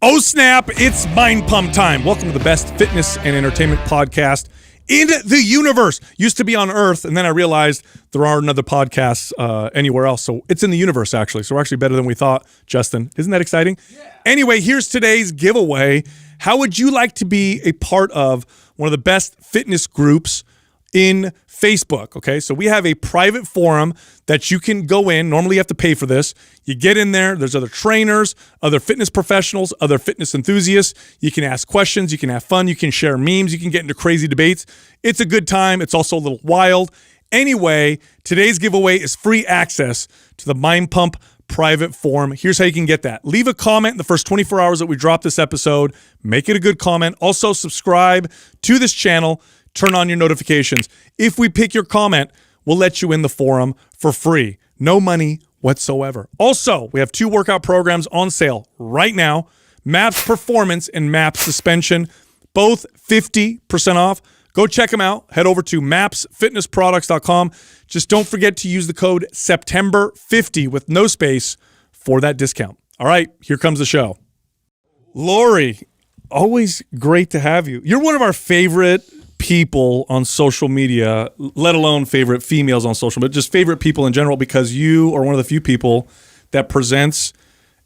Oh snap, it's Mind Pump time. Welcome to the best fitness and entertainment podcast in the universe. Used to be on Earth, and then I realized there aren't other podcasts anywhere else. So it's in the universe, actually. So we're actually better than we thought, Justin. Isn't that exciting? Yeah. Anyway, here's today's giveaway. How would you like to be a part of one of the best fitness groups in Facebook? Okay, so we have a private forum that you can go in. Normally you have to pay for this. You get in there, there's other trainers, other fitness professionals, other fitness enthusiasts. You can ask questions, you can have fun, you can share memes, you can get into crazy debates. It's a good time. It's also a little wild. Anyway, today's giveaway is free access to the Mind Pump private forum. Here's how you can get that. Leave a comment in the first 24 hours that we drop this episode. Make it a good comment. Also subscribe to this channel. Turn on your notifications. If we pick your comment, we'll let you in the forum for free. No money whatsoever. Also, we have 2 workout programs on sale right now. MAPS Performance and MAPS Suspension, both 50% off. Go check them out. Head over to mapsfitnessproducts.com. Just don't forget to use the code September50 with no space for that discount. All right, here comes the show. Lori, always great to have you. You're one of our favorite people on social media, let alone favorite females on social media, just favorite people in general, because you are one of the few people that presents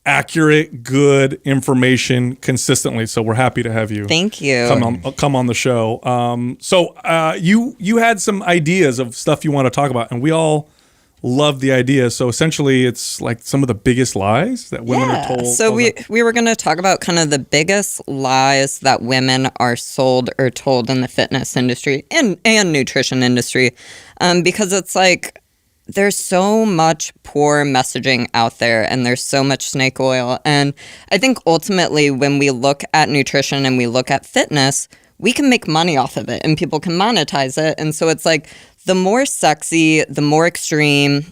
accurate, good information consistently. So we're happy to have you. Thank you. Come on the show. So you had some ideas of stuff you want to talk about, and we all love the idea. So essentially, it's like some of the biggest lies that women are told. So we were going to talk about kind of the biggest lies that women are sold or told in the fitness industry and nutrition industry, because it's like there's so much poor messaging out there and there's so much snake oil. And I think ultimately when we look at nutrition and we look at fitness, we can make money off of it and people can monetize it. And so it's like the more sexy, the more extreme,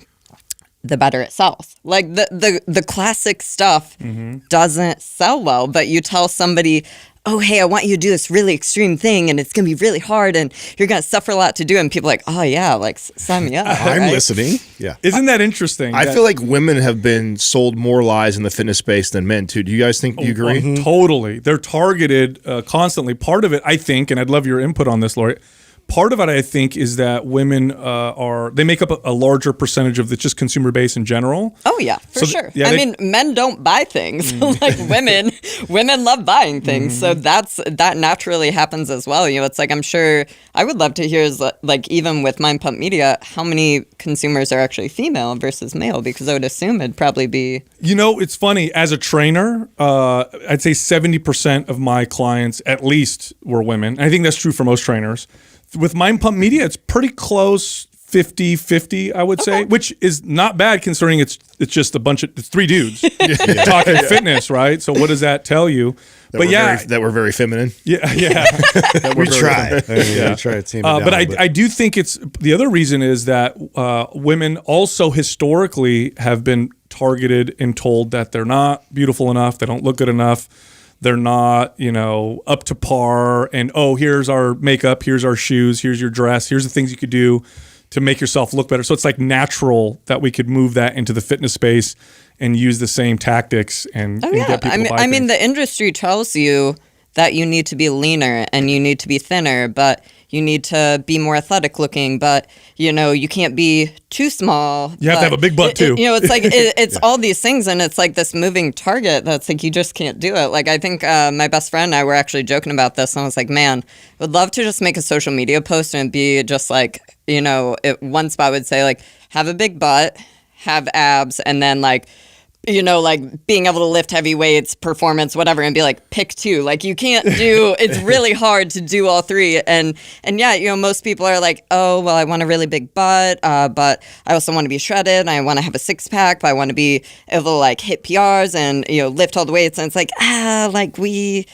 the better it sells. Like the classic stuff doesn't sell well, but you tell somebody, oh, hey, I want you to do this really extreme thing and it's going to be really hard and you're going to suffer a lot to do it. And people are like, oh, yeah, like sign me up. I'm listening. Yeah. Isn't that interesting? I feel like women have been sold more lies in the fitness space than men, too. Do you guys think you agree? Totally. They're targeted constantly. Part of it, I think, and I'd love your input on this, Lori, part of it, I think, is that women they make up a larger percentage of the just consumer base in general. Oh, yeah, for sure. I mean, men don't buy things. Like women love buying things. So that naturally happens as well. You know, it's like, I'm sure I would love to hear is like, even with Mind Pump Media, how many consumers are actually female versus male? Because I would assume it'd probably be. You know, it's funny. As a trainer, I'd say 70% of my clients at least were women. I think that's true for most trainers. With Mind Pump Media, it's pretty close, 50-50, I would say, which is not bad considering it's just it's 3 dudes talking fitness, right? So what does that tell you? That we're very feminine. Yeah. We try. We try to team it down, but I do think it's the other reason is that women also historically have been targeted and told that they're not beautiful enough, they don't look good enough. They're not, up to par, and here's our makeup, here's our shoes, here's your dress, here's the things you could do to make yourself look better. So it's like natural that we could move that into the fitness space and use the same tactics and get people to buy I mean, the industry tells you that you need to be leaner and you need to be thinner, but you need to be more athletic looking, but you can't be too small. You have to have a big butt too. It's like it's all these things, and it's like this moving target that's like you just can't do it. Like I think my best friend and I were actually joking about this, and I was like, man, I would love to just make a social media post and it'd be just like, one spot would say like, have a big butt, have abs, and then like, like being able to lift heavy weights, performance, whatever, and be like, pick 2. Like you can't do, it's really hard to do all 3. And yeah, most people are like, oh, well, I want a really big butt, but I also want to be shredded. And I want to have a 6-pack, but I want to be able to like hit PRs and, lift all the weights. And it's like, like we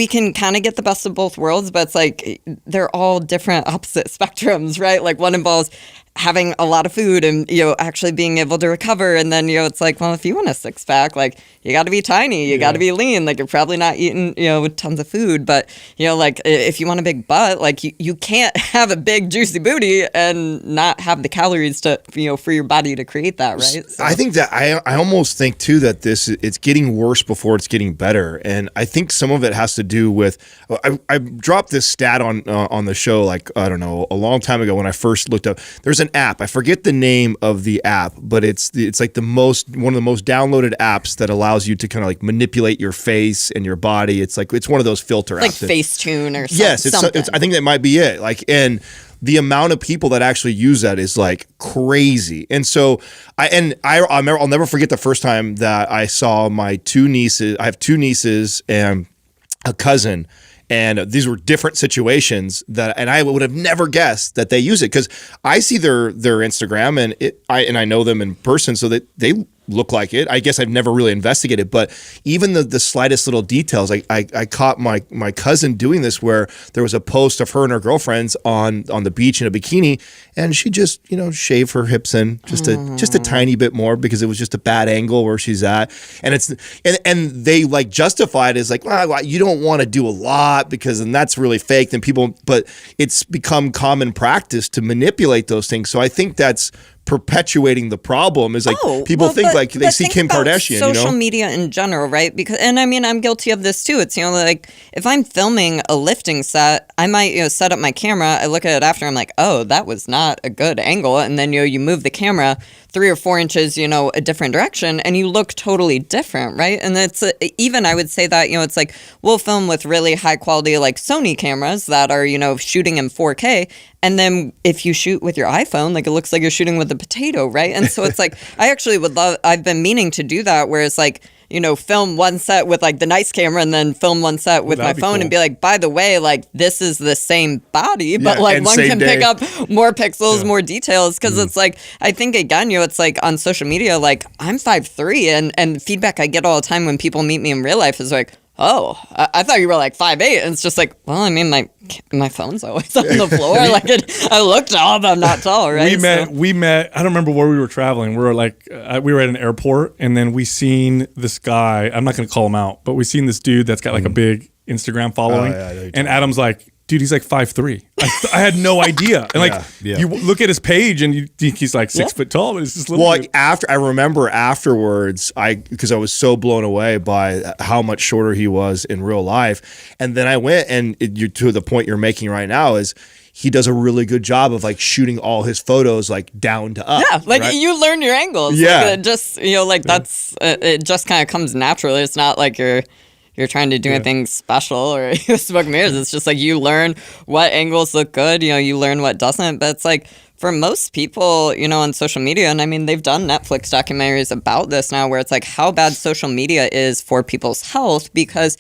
can kind of get the best of both worlds, but it's like they're all different opposite spectrums, right? Like one involves having a lot of food and, actually being able to recover. And then, it's like, well, if you want a six pack, like you got to be tiny, you got to be lean, like you're probably not eating, tons of food. But, like if you want a big butt, like you can't have a big juicy booty and not have the calories to, for your body to create that, right? So. I think that I almost think too that it's getting worse before it's getting better. And I think some of it has to do with, I dropped this stat on the show, like, I don't know, a long time ago when I first looked up, there's an app. I forget the name of the app, but it's like one of the most downloaded apps that allows you to kind of like manipulate your face and your body. It's one of those filter apps. Like Facetune or something. Yes, I think that might be it. Like, and the amount of people that actually use that is like crazy. And so I'll never forget the first time that I saw my two nieces. I have two nieces and a cousin. And these were different situations and I would have never guessed that they use it, because I see their Instagram and I know them in person, so that they look like it. I guess I've never really investigated, but even the slightest little details, I caught my cousin doing this, where there was a post of her and her girlfriends on the beach in a bikini, and she just shaved her hips in just a tiny bit more because it was just a bad angle where she's at, and they like justify it as like, well, you don't want to do a lot because then that's really fake. But it's become common practice to manipulate those things. So I think that's perpetuating the problem. Is like people think like they see Kim Kardashian, social media in general, right? Because, and I mean, I'm guilty of this too. It's, like if I'm filming a lifting set, I might, set up my camera. I look at it after, I'm like, oh, that was not a good angle. And then, you move the camera 3 or 4 inches, a different direction, and you look totally different, right? And it's even, I would say that, it's like we'll film with really high quality, like Sony cameras that are, shooting in 4K. And then if you shoot with your iPhone, like it looks like you're shooting with a potato, right? And so it's like, I actually I've been meaning to do that, where it's like, film one set with like the nice camera and then film one set with my phone and be like, by the way, like this is the same body, but like one can pick up more pixels, more details. Cause it's like, I think again, it's like on social media, like I'm 5'3", and feedback I get all the time when people meet me in real life is like, oh, I thought you were like 5'8", and it's just like, well, I mean, my phone's always on the floor. Like I look tall, but I'm not tall, right? We met. I don't remember where we were traveling. We were like, we were at an airport, and then we seen this guy. I'm not going to call him out, but we seen this dude that's got like a big Instagram following. And Adam's like, dude, he's like 5'3". I had no idea. And you look at his page and you think he's like 6 foot tall, but it's just little. Well, I remember afterwards, because I was so blown away by how much shorter he was in real life. And then I went, and to the point you're making right now is, he does a really good job of like shooting all his photos like down to up. Yeah, like right? you learn your angles. Yeah. Like, it just, that's, it just kind of comes naturally. It's not like you're trying to do anything special or smoke mirrors. It's just like you learn what angles look good, you learn what doesn't. But it's like for most people, on social media, and I mean, they've done Netflix documentaries about this now, where it's like how bad social media is for people's health, because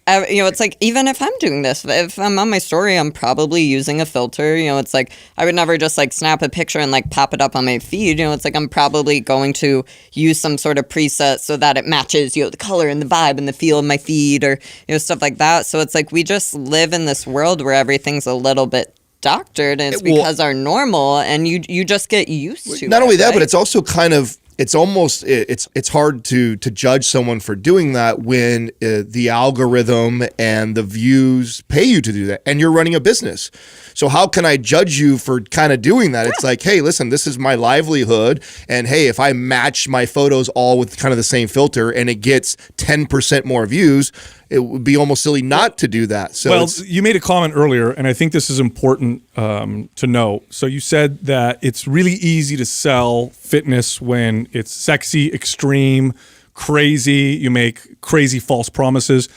it's like, even if I'm doing this, if I'm on my story, I'm probably using a filter. It's like I would never just like snap a picture and like pop it up on my feed. It's like I'm probably going to use some sort of preset so that it matches, the color and the vibe and the feel of my feed, or stuff like that. So it's like we just live in this world where everything's a little bit doctored, and it's because our normal, and you just get used to it. Not only that, right? but it's also kind of, it's almost, it's hard to judge someone for doing that when the algorithm and the views pay you to do that, and you're running a business. So how can I judge you for kind of doing that? It's like, hey, listen, this is my livelihood, and hey, if I match my photos all with kind of the same filter and it gets 10% more views, it would be almost silly not to do that. So you made a comment earlier, and I think this is important to know. So you said that it's really easy to sell fitness when it's sexy, extreme, crazy. You make crazy false promises.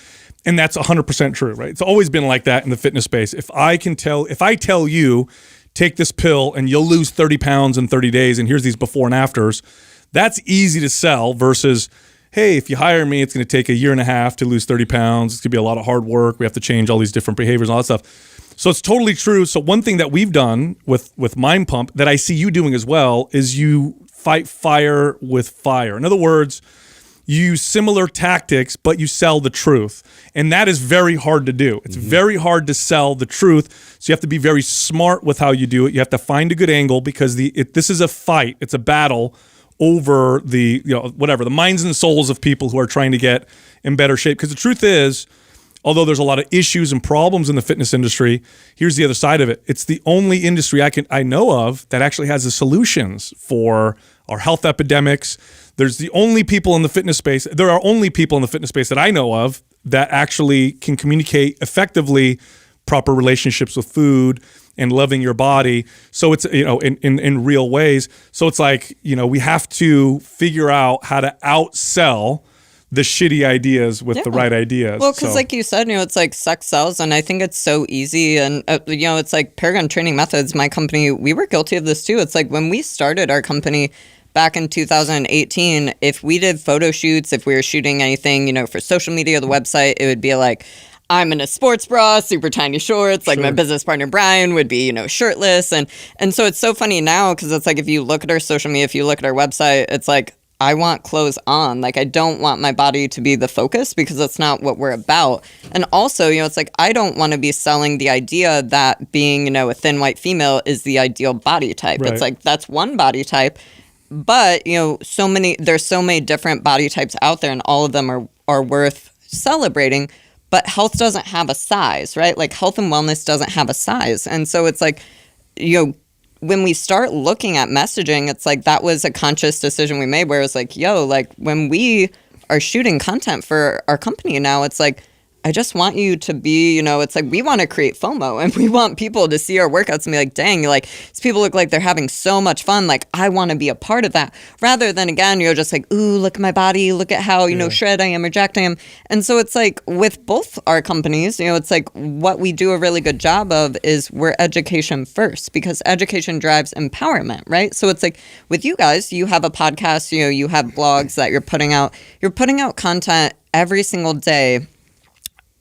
And that's 100% true, right? It's always been like that in the fitness space. If I tell you, take this pill and you'll lose 30 pounds in 30 days, and here's these before and afters, that's easy to sell versus, hey, if you hire me, it's going to take 1.5 years to lose 30 pounds. It's going to be a lot of hard work. We have to change all these different behaviors and all that stuff. So it's totally true. So one thing that we've done with Mind Pump that I see you doing as well is you fight fire with fire. In other words, you use similar tactics, but you sell the truth. And that is very hard to do. It's very hard to sell the truth. So you have to be very smart with how you do it. You have to find a good angle, because this is a fight. It's a battle over the minds and souls of people who are trying to get in better shape. Because the truth is, although there's a lot of issues and problems in the fitness industry, here's the other side of it. It's the only industry I know of that actually has the solutions for our health epidemics. There's the only people in the fitness space. There are only people in the fitness space that I know of that actually can communicate effectively proper relationships with food and loving your body. So it's, in real ways. So it's like, we have to figure out how to outsell the shitty ideas with the right ideas. Well, because like you said, it's like sex sells, and I think it's so easy. And, it's like Paragon Training Methods, my company, we were guilty of this too. It's like when we started our company back in 2018, if we did photo shoots, if we were shooting anything, for social media, the website, it would be like, I'm in a sports bra, super tiny shorts. Like my business partner, Brian, would be, shirtless. And so it's so funny now, because it's like, if you look at our social media, if you look at our website, it's like, I want clothes on. Like, I don't want my body to be the focus, because that's not what we're about. And also, it's like, I don't want to be selling the idea that being, a thin white female is the ideal body type. Right. It's like, that's one body type. But, there's so many different body types out there, and all of them are worth celebrating. But health doesn't have a size, right? Like, health and wellness doesn't have a size. And so it's like, when we start looking at messaging, it's like, that was a conscious decision we made, where it's like, when we are shooting content for our company now, it's like, I just want you to be, it's like, we want to create FOMO, and we want people to see our workouts and be like, dang, like, these people look like they're having so much fun. Like, I want to be a part of that, rather than, again, just like, ooh, look at my body, look at how, shred I am or jacked I am. And so it's like, with both our companies, it's like, what we do a really good job of is we're education first, because education drives empowerment, right? So it's like, with you guys, you have a podcast, you have blogs that you're putting out content every single day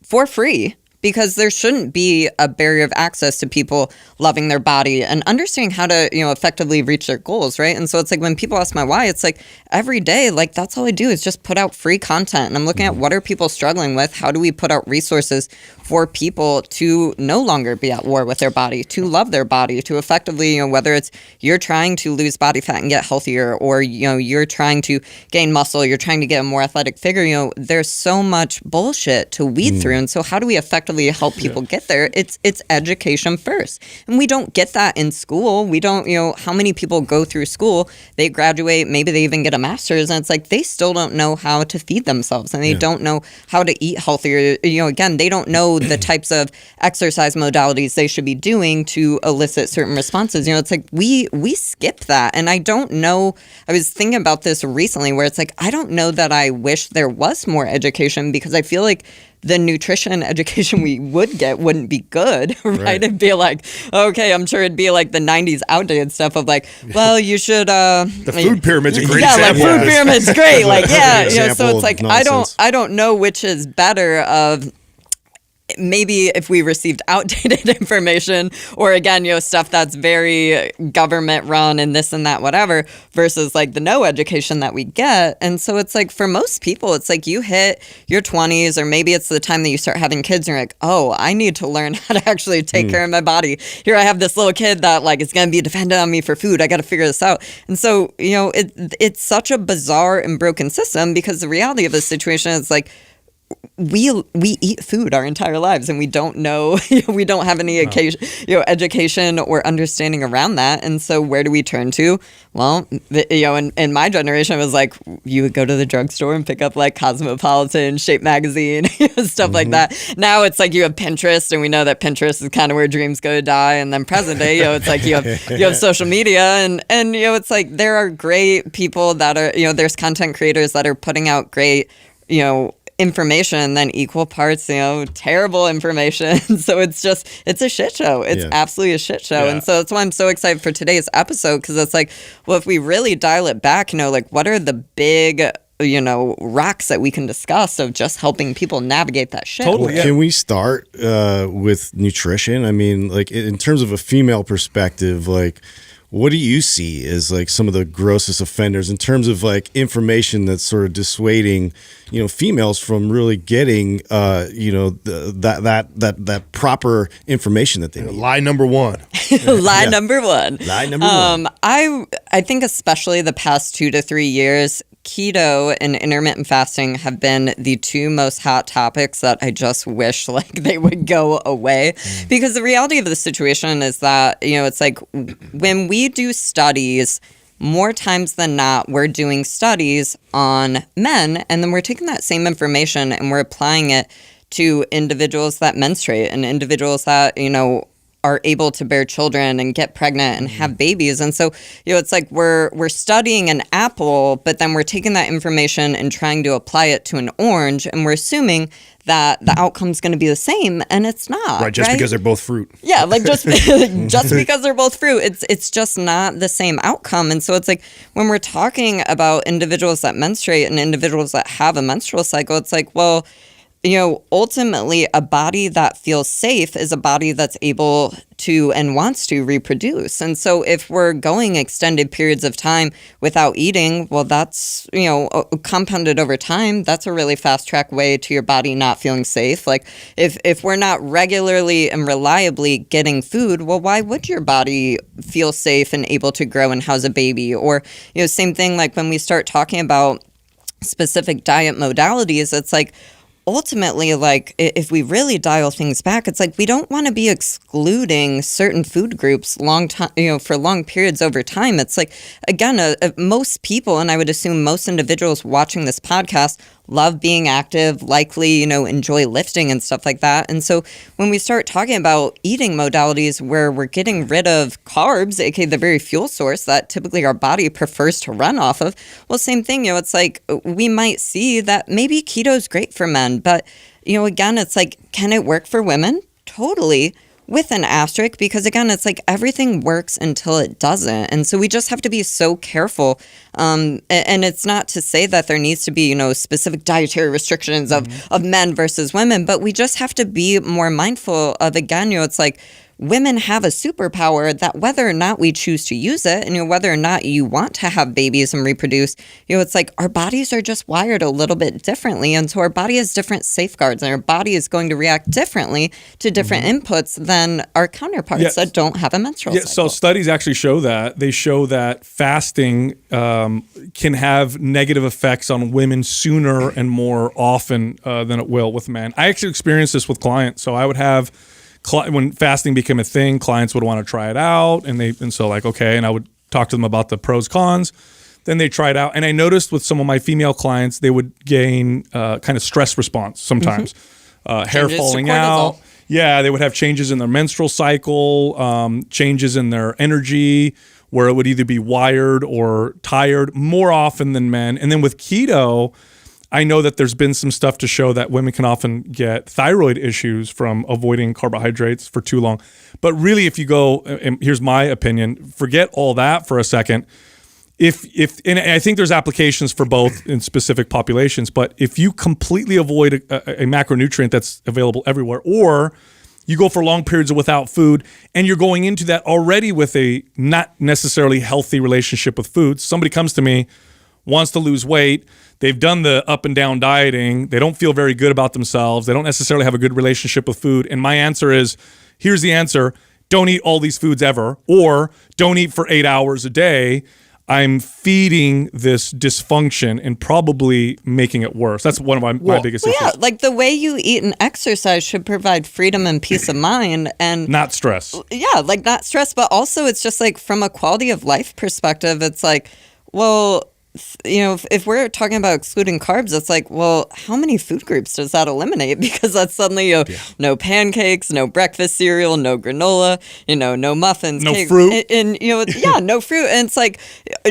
for free, because there shouldn't be a barrier of access to people loving their body and understanding how to, effectively reach their goals, right? And so it's like, when people ask my why, it's like, every day, like, that's all I do is just put out free content. And I'm looking at, what are people struggling with? How do we put out resources for people to no longer be at war with their body, to love their body, to effectively, whether it's you're trying to lose body fat and get healthier, or, you're trying to gain muscle, you're trying to get a more athletic figure, there's so much bullshit to weed through. And so how do we effectively help people get there? It's education first. And we don't get that in school. We don't, how many people go through school, they graduate, maybe they even get a master's, and it's like, they still don't know how to feed themselves, and they don't know how to eat healthier. Again, they don't know the types of exercise modalities they should be doing to elicit certain responses. It's like, we skip that. And I don't know, I was thinking about this recently, where it's like, I don't know that I wish there was more education, because I feel like the nutrition education we would get wouldn't be good, right? It'd be like, okay, I'm sure it'd be like the 90s outdated stuff of like, well, you should the food pyramid's a great example. example. Like, food pyramid's great. Like, so it's like, nonsense. I don't know which is better of, maybe if we received outdated information, or again, stuff that's very government run and this and that, whatever, versus like the no education that we get. And so it's like, for most people, it's like, you hit your 20s, or maybe it's the time that you start having kids, and you're like, oh, I need to learn how to actually take care of my body. Here I have this little kid that like is going to be dependent on me for food. I got to figure this out. And so, it's such a bizarre and broken system, because the reality of the situation is like, we eat food our entire lives, and we don't know, we don't have any education or understanding around that. And so where do we turn to? Well, in my generation, it was like, you would go to the drugstore and pick up like Cosmopolitan, Shape Magazine, stuff like that. Now it's like, you have Pinterest, and we know that Pinterest is kind of where dreams go to die. And then present day, it's like, you have social media, and it's like, there are great people that are, there's content creators that are putting out great, information, and then equal parts, terrible information. So it's a shit show. It's absolutely a shit show. And so that's why I'm so excited for today's episode, because it's like, well, if we really dial it back, like, what are the big, rocks that we can discuss of just helping people navigate that shit? Totally. Can we start with nutrition? I mean, like, in terms of a female perspective, like, what do you see as like some of the grossest offenders in terms of like information that's sort of dissuading, females from really getting, that proper information that they need? Lie number one. Lie number one. Lie number one. I think especially the past 2 to 3 years, keto and intermittent fasting have been the two most hot topics that I just wish like they would go away. Because the reality of the situation is that, it's like when we do studies, more times than not, we're doing studies on men, and then we're taking that same information and we're applying it to individuals that menstruate and individuals that, are able to bear children and get pregnant and have babies. And so, it's like we're studying an apple, but then we're taking that information and trying to apply it to an orange, and we're assuming that the outcome's going to be the same, and it's not. Right, just because they're both fruit. Yeah, like just because they're both fruit, it's just not the same outcome. And so it's like when we're talking about individuals that menstruate and individuals that have a menstrual cycle, it's like, well, ultimately a body that feels safe is a body that's able to and wants to reproduce. And so if we're going extended periods of time without eating, well, that's, compounded over time. That's a really fast track way to your body not feeling safe. Like if we're not regularly and reliably getting food, well, why would your body feel safe and able to grow and house a baby? Or, same thing, like when we start talking about specific diet modalities, it's like, ultimately, like, if we really dial things back, it's like we don't want to be excluding certain food groups long time, for long periods over time. It's like, again, most people, and I would assume most individuals watching this podcast, love being active, likely, enjoy lifting and stuff like that. And so when we start talking about eating modalities where we're getting rid of carbs, aka the very fuel source that typically our body prefers to run off of, well, same thing, it's like we might see that maybe keto is great for men, but, again, it's like, can it work for women? Totally. With an asterisk, because again, it's like everything works until it doesn't. And so we just have to be so careful. And it's not to say that there needs to be, specific dietary restrictions of men versus women, but we just have to be more mindful of, again, it's like women have a superpower that whether or not we choose to use it, and whether or not you want to have babies and reproduce, it's like our bodies are just wired a little bit differently. And so our body has different safeguards, and our body is going to react differently to different inputs than our counterparts that don't have a menstrual cycle. So studies actually show that. They show that fasting can have negative effects on women sooner and more often than it will with men. I actually experienced this with clients. So I would have when fasting became a thing, clients would want to try it out, and so like, okay, and I would talk to them about the pros, cons. Then they try it out, and I noticed with some of my female clients, they would gain kind of stress response sometimes, hair Changes falling to cortisol. out. Yeah, they would have changes in their menstrual cycle, changes in their energy, where it would either be wired or tired more often than men. And then with keto, I know that there's been some stuff to show that women can often get thyroid issues from avoiding carbohydrates for too long. But really, if you go, and here's my opinion, forget all that for a second. And I think there's applications for both in specific populations, but if you completely avoid a macronutrient that's available everywhere, or you go for long periods without food, and you're going into that already with a not necessarily healthy relationship with food. Somebody comes to me, wants to lose weight. They've done the up and down dieting. They don't feel very good about themselves. They don't necessarily have a good relationship with food. And my answer is, here's the answer. Don't eat all these foods ever, or don't eat for 8 hours a day. I'm feeding this dysfunction and probably making it worse. That's one of my biggest issues. Yeah, like the way you eat and exercise should provide freedom and peace of mind, and not stress. Yeah, like not stress, but also it's just like from a quality of life perspective, it's like, well, if we're talking about excluding carbs, it's like, well, how many food groups does that eliminate? Because that's suddenly no pancakes, no breakfast cereal, no granola, no muffins, no cake, fruit, and no fruit. And it's like,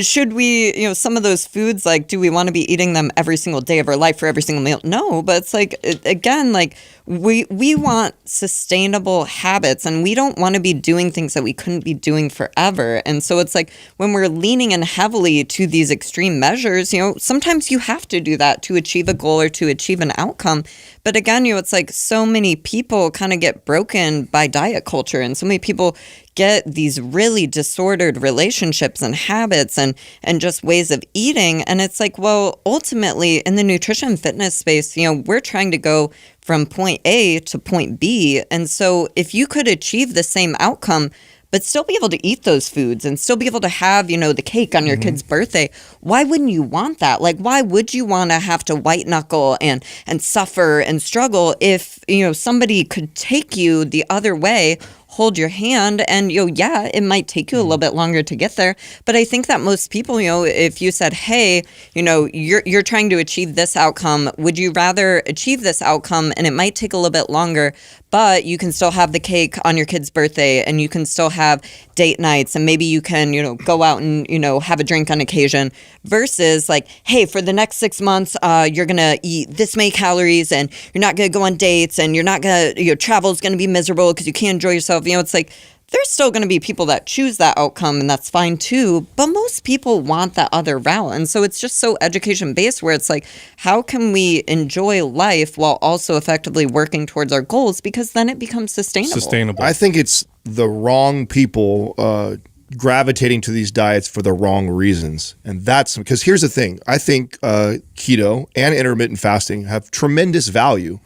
should we, some of those foods, like, do we want to be eating them every single day of our life for every single meal? No, but it's like, again, like we want sustainable habits, and we don't want to be doing things that we couldn't be doing forever. And so it's like when we're leaning in heavily to these extreme extreme measures, sometimes you have to do that to achieve a goal or to achieve an outcome. But again, it's like so many people kind of get broken by diet culture, and so many people get these really disordered relationships and habits and just ways of eating. And it's like, well, ultimately in the nutrition fitness space, we're trying to go from point A to point B. And so if you could achieve the same outcome, but still be able to eat those foods and still be able to have, the cake on your kid's birthday, why wouldn't you want that? Like, why would you want to have to white knuckle and suffer and struggle if, somebody could take you the other way, hold your hand, and yeah, it might take you a little bit longer to get there, but I think that most people, if you said, hey, you're trying to achieve this outcome, would you rather achieve this outcome and it might take a little bit longer, but you can still have the cake on your kid's birthday and you can still have date nights and maybe you can go out and have a drink on occasion, versus like, hey, for the next 6 months you're gonna eat this many calories and you're not gonna go on dates and you're not gonna, your travel's gonna be miserable because you can't enjoy yourself. It's like there's still going to be people that choose that outcome, and that's fine too, but most people want that other route. And so it's just so education based, where it's like, how can we enjoy life while also effectively working towards our goals, because then it becomes sustainable. I think it's the wrong people gravitating to these diets for the wrong reasons. And that's because here's the thing. I think keto and intermittent fasting have tremendous value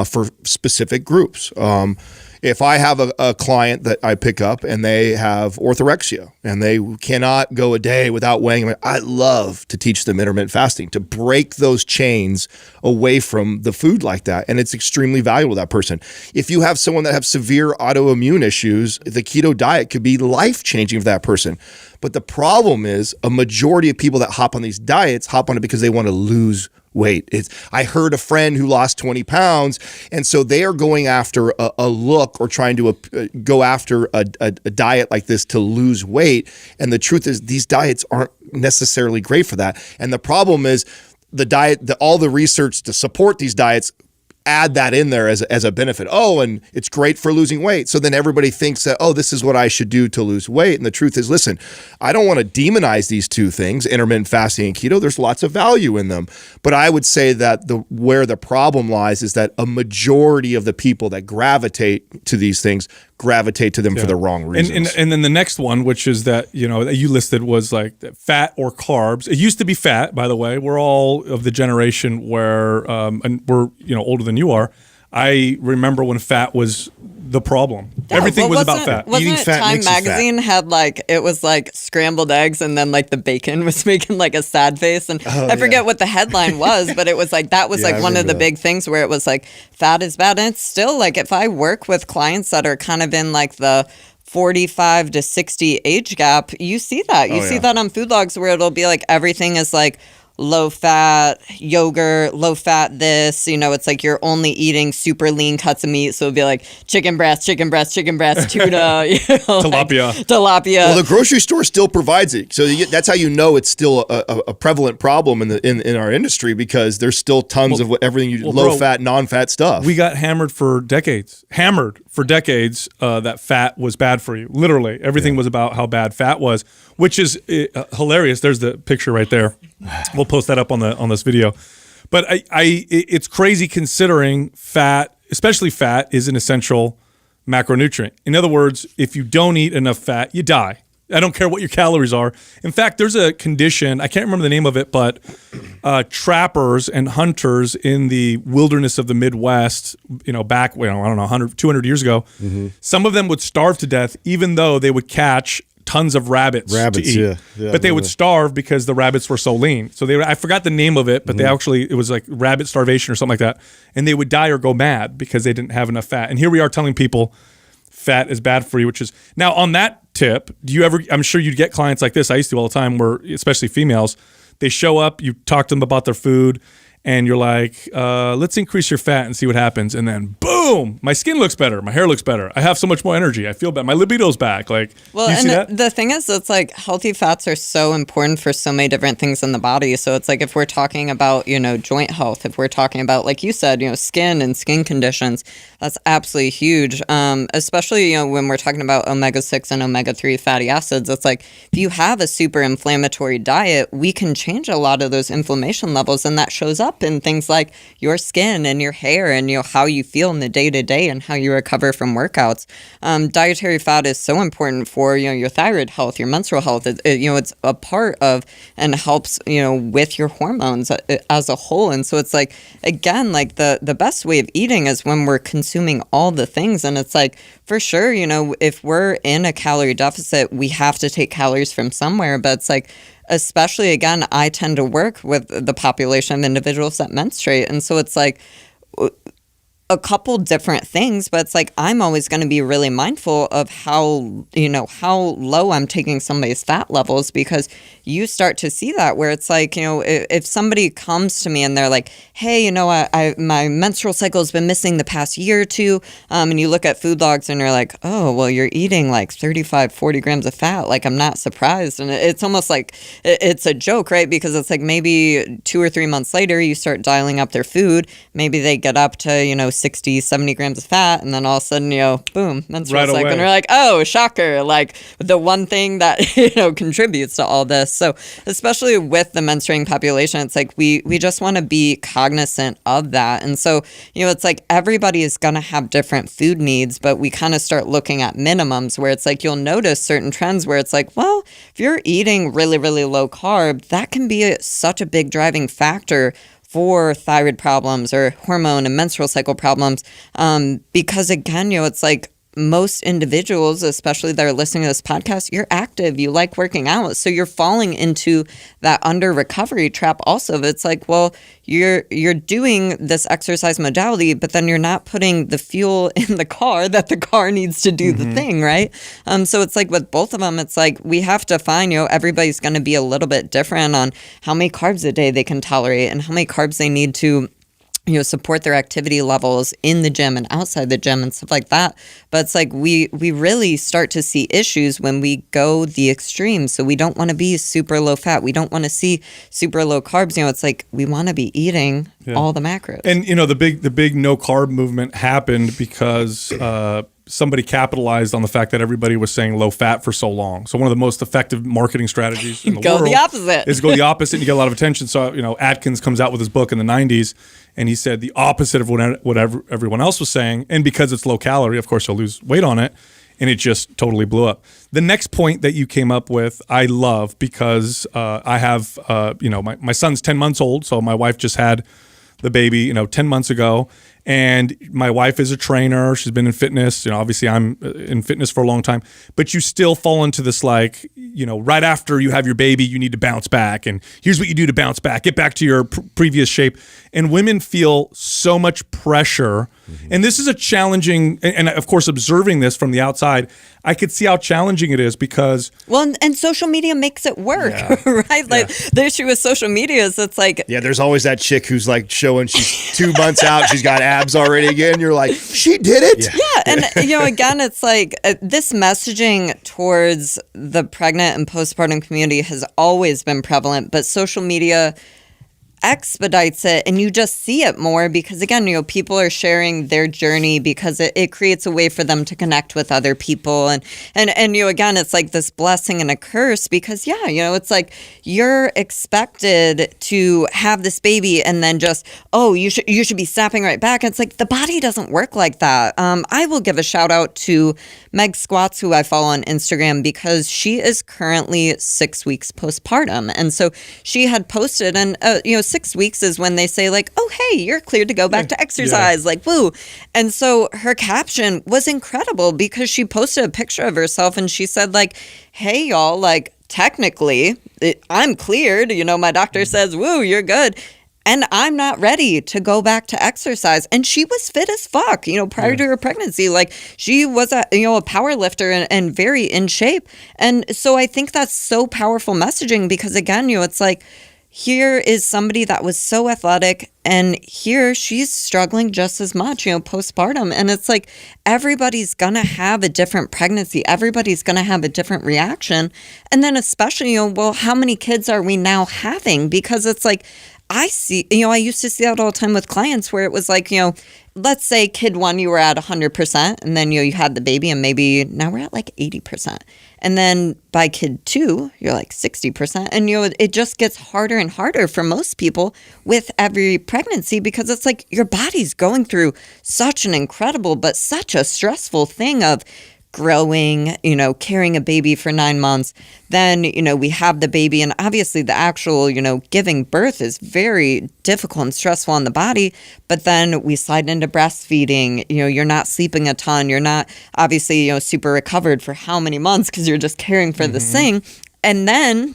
for specific groups. If I have a client that I pick up and they have orthorexia and they cannot go a day without weighing, I love to teach them intermittent fasting to break those chains away from the food like that. And it's extremely valuable to that person. If you have someone that have severe autoimmune issues, the keto diet could be life-changing for that person. But the problem is a majority of people that hop on these diets hop on it because they want to lose weight. I heard a friend who lost 20 pounds, and so they are going after a look or trying to go after a diet like this to lose weight. And the truth is these diets aren't necessarily great for that. And the problem is the diet, all the research to support these diets add that in there as a benefit. Oh, and it's great for losing weight. So then everybody thinks that, oh, this is what I should do to lose weight. And the truth is, listen, I don't want to demonize these two things, intermittent fasting and keto. There's lots of value in them. But I would say that where the problem lies is that a majority of the people that gravitate to these things gravitate to them for the wrong reasons. And then the next one, which is that, that you listed, was like fat or carbs. It used to be fat, by the way. We're all of the generation where, and we're, older than you are. I remember when fat was the problem. Yeah, everything was about fat. Wasn't Eating it fat Time makes you fat. magazine had it was like scrambled eggs and then like the bacon was making like a sad face, and I forget what the headline was, but it was like that was like one of the big things where it was like fat is bad. And it's still like, if I work with clients that are kind of in like the 45 to 60 age gap, you see that. You see that on food logs where it'll be like everything is like low fat yogurt, low fat this, it's like you're only eating super lean cuts of meat. So it'd be like chicken breast, tuna, tilapia. Well, the grocery store still provides it. So that's how it's still a prevalent problem in our industry, because there's still tons of everything low fat, non-fat stuff. We got hammered for decades that fat was bad for you. Literally, everything was about how bad fat was, which is hilarious. There's the picture right there. We'll post that up on this video. But it's crazy considering fat, especially fat, is an essential macronutrient. In other words, if you don't eat enough fat, you die. I don't care what your calories are. In fact, there's a condition, I can't remember the name of it, but trappers and hunters in the wilderness of the Midwest, back, I don't know, 100, 200 years ago, some of them would starve to death even though they would catch tons of rabbits to eat. But they would starve because the rabbits were so lean. So I forgot the name of it, but it was like rabbit starvation or something like that. And they would die or go mad because they didn't have enough fat. And here we are telling people fat is bad for you, which is, now on that tip, I'm sure you'd get clients like this. I used to all the time, where especially females, they show up, you talk to them about their food, and you're like, let's increase your fat and see what happens. And then boom, boom, my skin looks better, my hair looks better, I have so much more energy, I feel better, my libido's back. Like, well, you see and that? the thing is, it's like healthy fats are so important for so many different things in the body. So it's like if we're talking about, joint health, if we're talking about, like you said, skin and skin conditions, that's absolutely huge. Especially, when we're talking about omega-6 and omega-3 fatty acids, it's like if you have a super inflammatory diet, we can change a lot of those inflammation levels, and that shows up in things like your skin and your hair and how you feel in the day-to-day and how you recover from workouts. Dietary fat is so important for your thyroid health, your menstrual health. It's a part of and helps with your hormones as a whole. And so it's like, again, like the best way of eating is when we're consuming all the things. And it's like, for sure, if we're in a calorie deficit, we have to take calories from somewhere. But it's like, especially, again, I tend to work with the population of individuals that menstruate. And so it's like a couple different things, but it's like I'm always going to be really mindful of how low I'm taking somebody's fat levels, because you start to see that where it's like, if somebody comes to me and they're like, hey, my menstrual cycle has been missing the past year or two, and you look at food logs and you're like, oh, well, you're eating like 35, 40 grams of fat. Like, I'm not surprised. And it's almost like it's a joke, right? Because it's like maybe 2 or 3 months later, you start dialing up their food. Maybe they get up to, 60, 70 grams of fat, and then all of a sudden, boom, menstrual Right cycle. away. And we're like, oh, shocker. Like, the one thing that, contributes to all this. So especially with the menstruating population, it's like we just want to be cognizant of that. And so, it's like everybody is going to have different food needs, but we kind of start looking at minimums where it's like you'll notice certain trends where it's like, well, if you're eating really, really low carb, that can be such a big driving factor for thyroid problems or hormone and menstrual cycle problems. Because again, it's like most individuals, especially that are listening to this podcast, you're active, you like working out. So you're falling into that under recovery trap also. It's like, well, you're doing this exercise modality, but then you're not putting the fuel in the car that the car needs to do the thing, right? So it's like with both of them, it's like we have to find, everybody's going to be a little bit different on how many carbs a day they can tolerate and how many carbs they need to support their activity levels in the gym and outside the gym and stuff like that. But it's like we really start to see issues when we go the extreme. So we don't want to be super low fat. We don't want to see super low carbs. It's like we want to be eating all the macros. And the big no carb movement happened because somebody capitalized on the fact that everybody was saying low fat for so long. So one of the most effective marketing strategies in the world the opposite. is go the opposite, and you get a lot of attention. So Atkins comes out with his book in the 90s, and he said the opposite of whatever everyone else was saying. And because it's low calorie, of course, you'll lose weight on it. And it just totally blew up. The next point that you came up with, I love, because I have, my son's 10 months old. So my wife just had the baby, 10 months ago. And my wife is a trainer. She's been in fitness. Obviously I'm in fitness for a long time, but you still fall into this, like, right after you have your baby, you need to bounce back. And here's what you do to bounce back, get back to your previous shape. And women feel so much pressure. And this is a challenging, and of course, observing this from the outside, I could see how challenging it is because... Well, and social media makes it work, right? Like the issue with social media is it's like... Yeah, there's always that chick who's like showing she's 2 months out, she's got abs already again. You're like, she did it? Yeah, and again, it's like this messaging towards the pregnant and postpartum community has always been prevalent, but social media expedites it, and you just see it more because, again, people are sharing their journey because it creates a way for them to connect with other people, and again, it's like this blessing and a curse because it's like you're expected to have this baby and then just, oh, you should be snapping right back. It's like the body doesn't work like that. I will give a shout out to Meg Squats, who I follow on Instagram, because she is currently 6 weeks postpartum, and so she had posted, and 6 weeks is when they say, like, oh, hey, you're cleared to go back to exercise, like, woo. And so her caption was incredible because she posted a picture of herself and she said, like, hey, y'all, like, technically, I'm cleared. My doctor says, woo, you're good. And I'm not ready to go back to exercise. And she was fit as fuck, prior to her pregnancy. Like, she was a power lifter and very in shape. And so I think that's so powerful messaging because, again, it's like, here is somebody that was so athletic, and here she's struggling just as much, postpartum. And it's like, everybody's going to have a different pregnancy. Everybody's going to have a different reaction. And then especially, well, how many kids are we now having? Because it's like, I used to see that all the time with clients where it was like, let's say kid 1, you were at 100%, and then, you had the baby, and maybe now we're at like 80%. And then by kid 2, you're like 60%. And, it just gets harder and harder for most people with every pregnancy, because it's like your body's going through such an incredible, but such a stressful thing of growing, carrying a baby for 9 months. Then, we have the baby, and obviously the actual, giving birth is very difficult and stressful on the body. But then we slide into breastfeeding. You're not sleeping a ton. You're not obviously, super recovered for how many months, because you're just caring for this thing. And then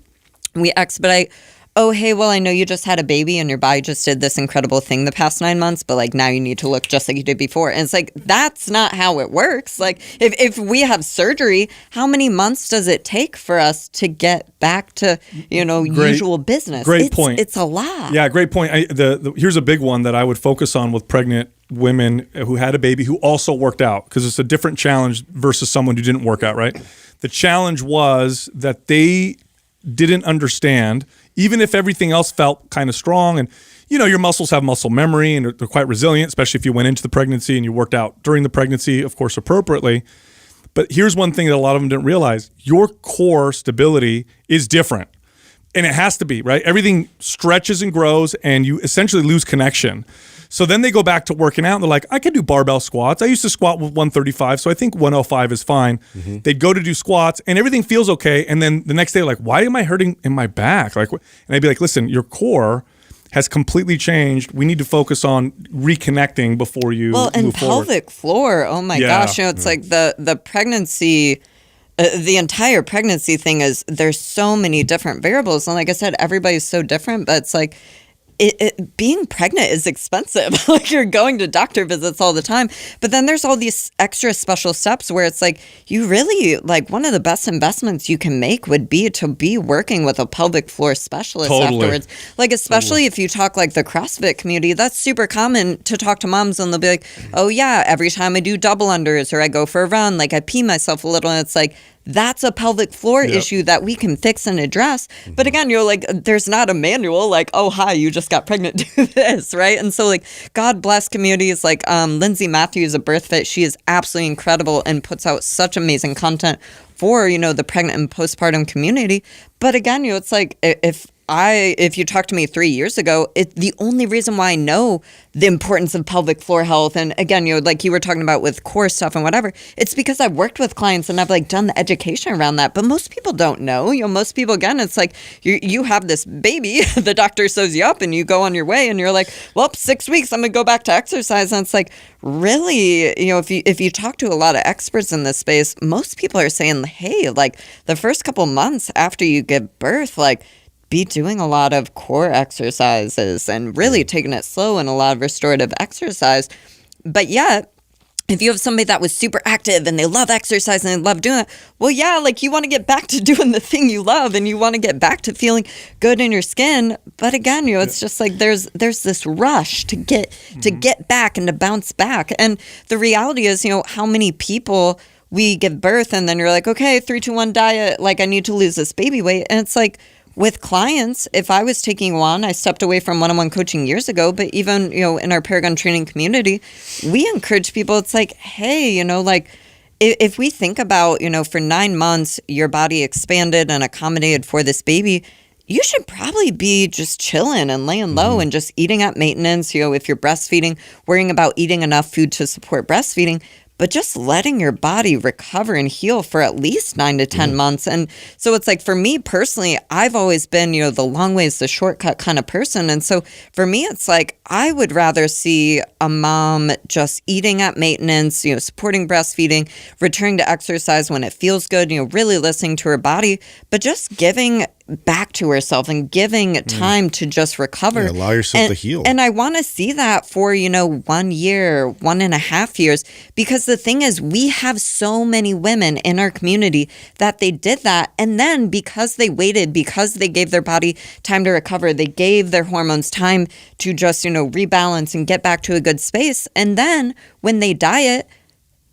we expedite. Oh, hey, well, I know you just had a baby and your body just did this incredible thing the past 9 months, but like now you need to look just like you did before. And it's like, that's not how it works. Like if we have surgery, how many months does it take for us to get back to, usual business? Great point. It's a lot. Yeah, great point. Here's a big one that I would focus on with pregnant women who had a baby who also worked out, because it's a different challenge versus someone who didn't work out, right? The challenge was that they didn't understand, even if everything else felt kind of strong, and your muscles have muscle memory and they're quite resilient, especially if you went into the pregnancy and you worked out during the pregnancy, of course, appropriately. But here's one thing that a lot of them didn't realize: your core stability is different, and it has to be, right? Everything stretches and grows, and you essentially lose connection. So then they go back to working out and they're like, I can do barbell squats. I used to squat with 135, so I think 105 is fine. They'd go to do squats and everything feels okay. And then the next day, like, why am I hurting in my back? And I'd be like, listen, your core has completely changed. We need to focus on reconnecting before you move and forward. Pelvic floor. Oh my gosh. It's like the pregnancy, the entire pregnancy thing is, there's so many different variables. And like I said, everybody's so different, but it's like, being pregnant is expensive. Like, you're going to doctor visits all the time. But then there's all these extra special steps where it's like, you really, like, one of the best investments you can make would be to be working with a pelvic floor specialist afterwards. Like, especially if you talk like the CrossFit community, that's super common to talk to moms, and they'll be like, oh yeah, every time I do double unders or I go for a run, like I pee myself a little, and it's like, that's a pelvic floor issue that we can fix and address. But again, you're like, there's not a manual like, oh, hi, you just got pregnant, do this, right? And so, like, God bless communities like Lindsay Matthews of BirthFit. She is absolutely incredible and puts out such amazing content for, the pregnant and postpartum community. But again, it's like, if you talked to me 3 years ago, the only reason why I know the importance of pelvic floor health, and again, like you were talking about with core stuff and whatever, it's because I've worked with clients and I've like done the education around that. But most people don't know. Most people, again, it's like you have this baby, the doctor sews you up, and you go on your way, and you're like, well, 6 weeks, I'm gonna go back to exercise. And it's like, really, if you talk to a lot of experts in this space, most people are saying, hey, like the first couple months after you give birth, like, be doing a lot of core exercises and really taking it slow and a lot of restorative exercise. But yet, if you have somebody that was super active and they love exercise and they love doing it, well, yeah, like you want to get back to doing the thing you love and you want to get back to feeling good in your skin. But again, it's just like there's this rush to get back and to bounce back. And the reality is, how many people we give birth and then you're like, okay, 3, 2, 1 diet, like I need to lose this baby weight. And it's like, with clients, if I was taking one, I stepped away from one-on-one coaching years ago, but even, in our Paragon Training community, we encourage people, it's like, hey, like, if we think about, for 9 months, your body expanded and accommodated for this baby, you should probably be just chilling and laying low and just eating at maintenance, if you're breastfeeding, worrying about eating enough food to support breastfeeding, but just letting your body recover and heal for at least 9 to 10 months. And so it's like, for me personally, I've always been, the long way is the shortcut kind of person. And so for me, it's like, I would rather see a mom just eating at maintenance, supporting breastfeeding, returning to exercise when it feels good, really listening to her body, but just giving back to herself and giving time to just recover. Yeah, allow yourself to heal. And I want to see that for, 1 year, 1.5 years, because the thing is, we have so many women in our community that they did that. And then because they waited, because they gave their body time to recover, they gave their hormones time to just, rebalance and get back to a good space. And then when they diet,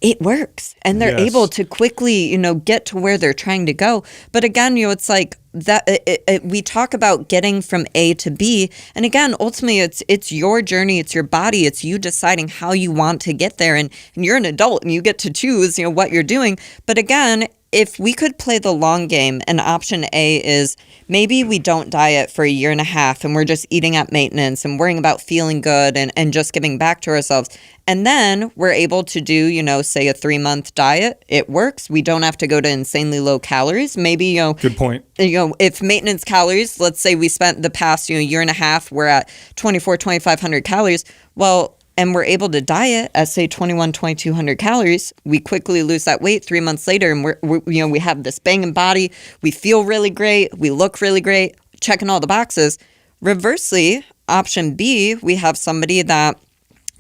it works and they're able to quickly, get to where they're trying to go. But again, it's like that we talk about getting from A to B. And again, ultimately it's your journey, it's your body, it's you deciding how you want to get there. And you're an adult and you get to choose, what you're doing. But again, if we could play the long game, and option A is maybe we don't diet for 1.5 years and we're just eating at maintenance and worrying about feeling good and just giving back to ourselves. And then we're able to do, say a 3-month diet. It works. We don't have to go to insanely low calories. Maybe, good point. If maintenance calories, let's say we spent the past, 1.5 years, we're at 2,500 calories. Well, and we're able to diet at, say, 2,200 calories, we quickly lose that weight 3 months later, and we have this banging body, we feel really great, we look really great, checking all the boxes. Reversely, option B, we have somebody that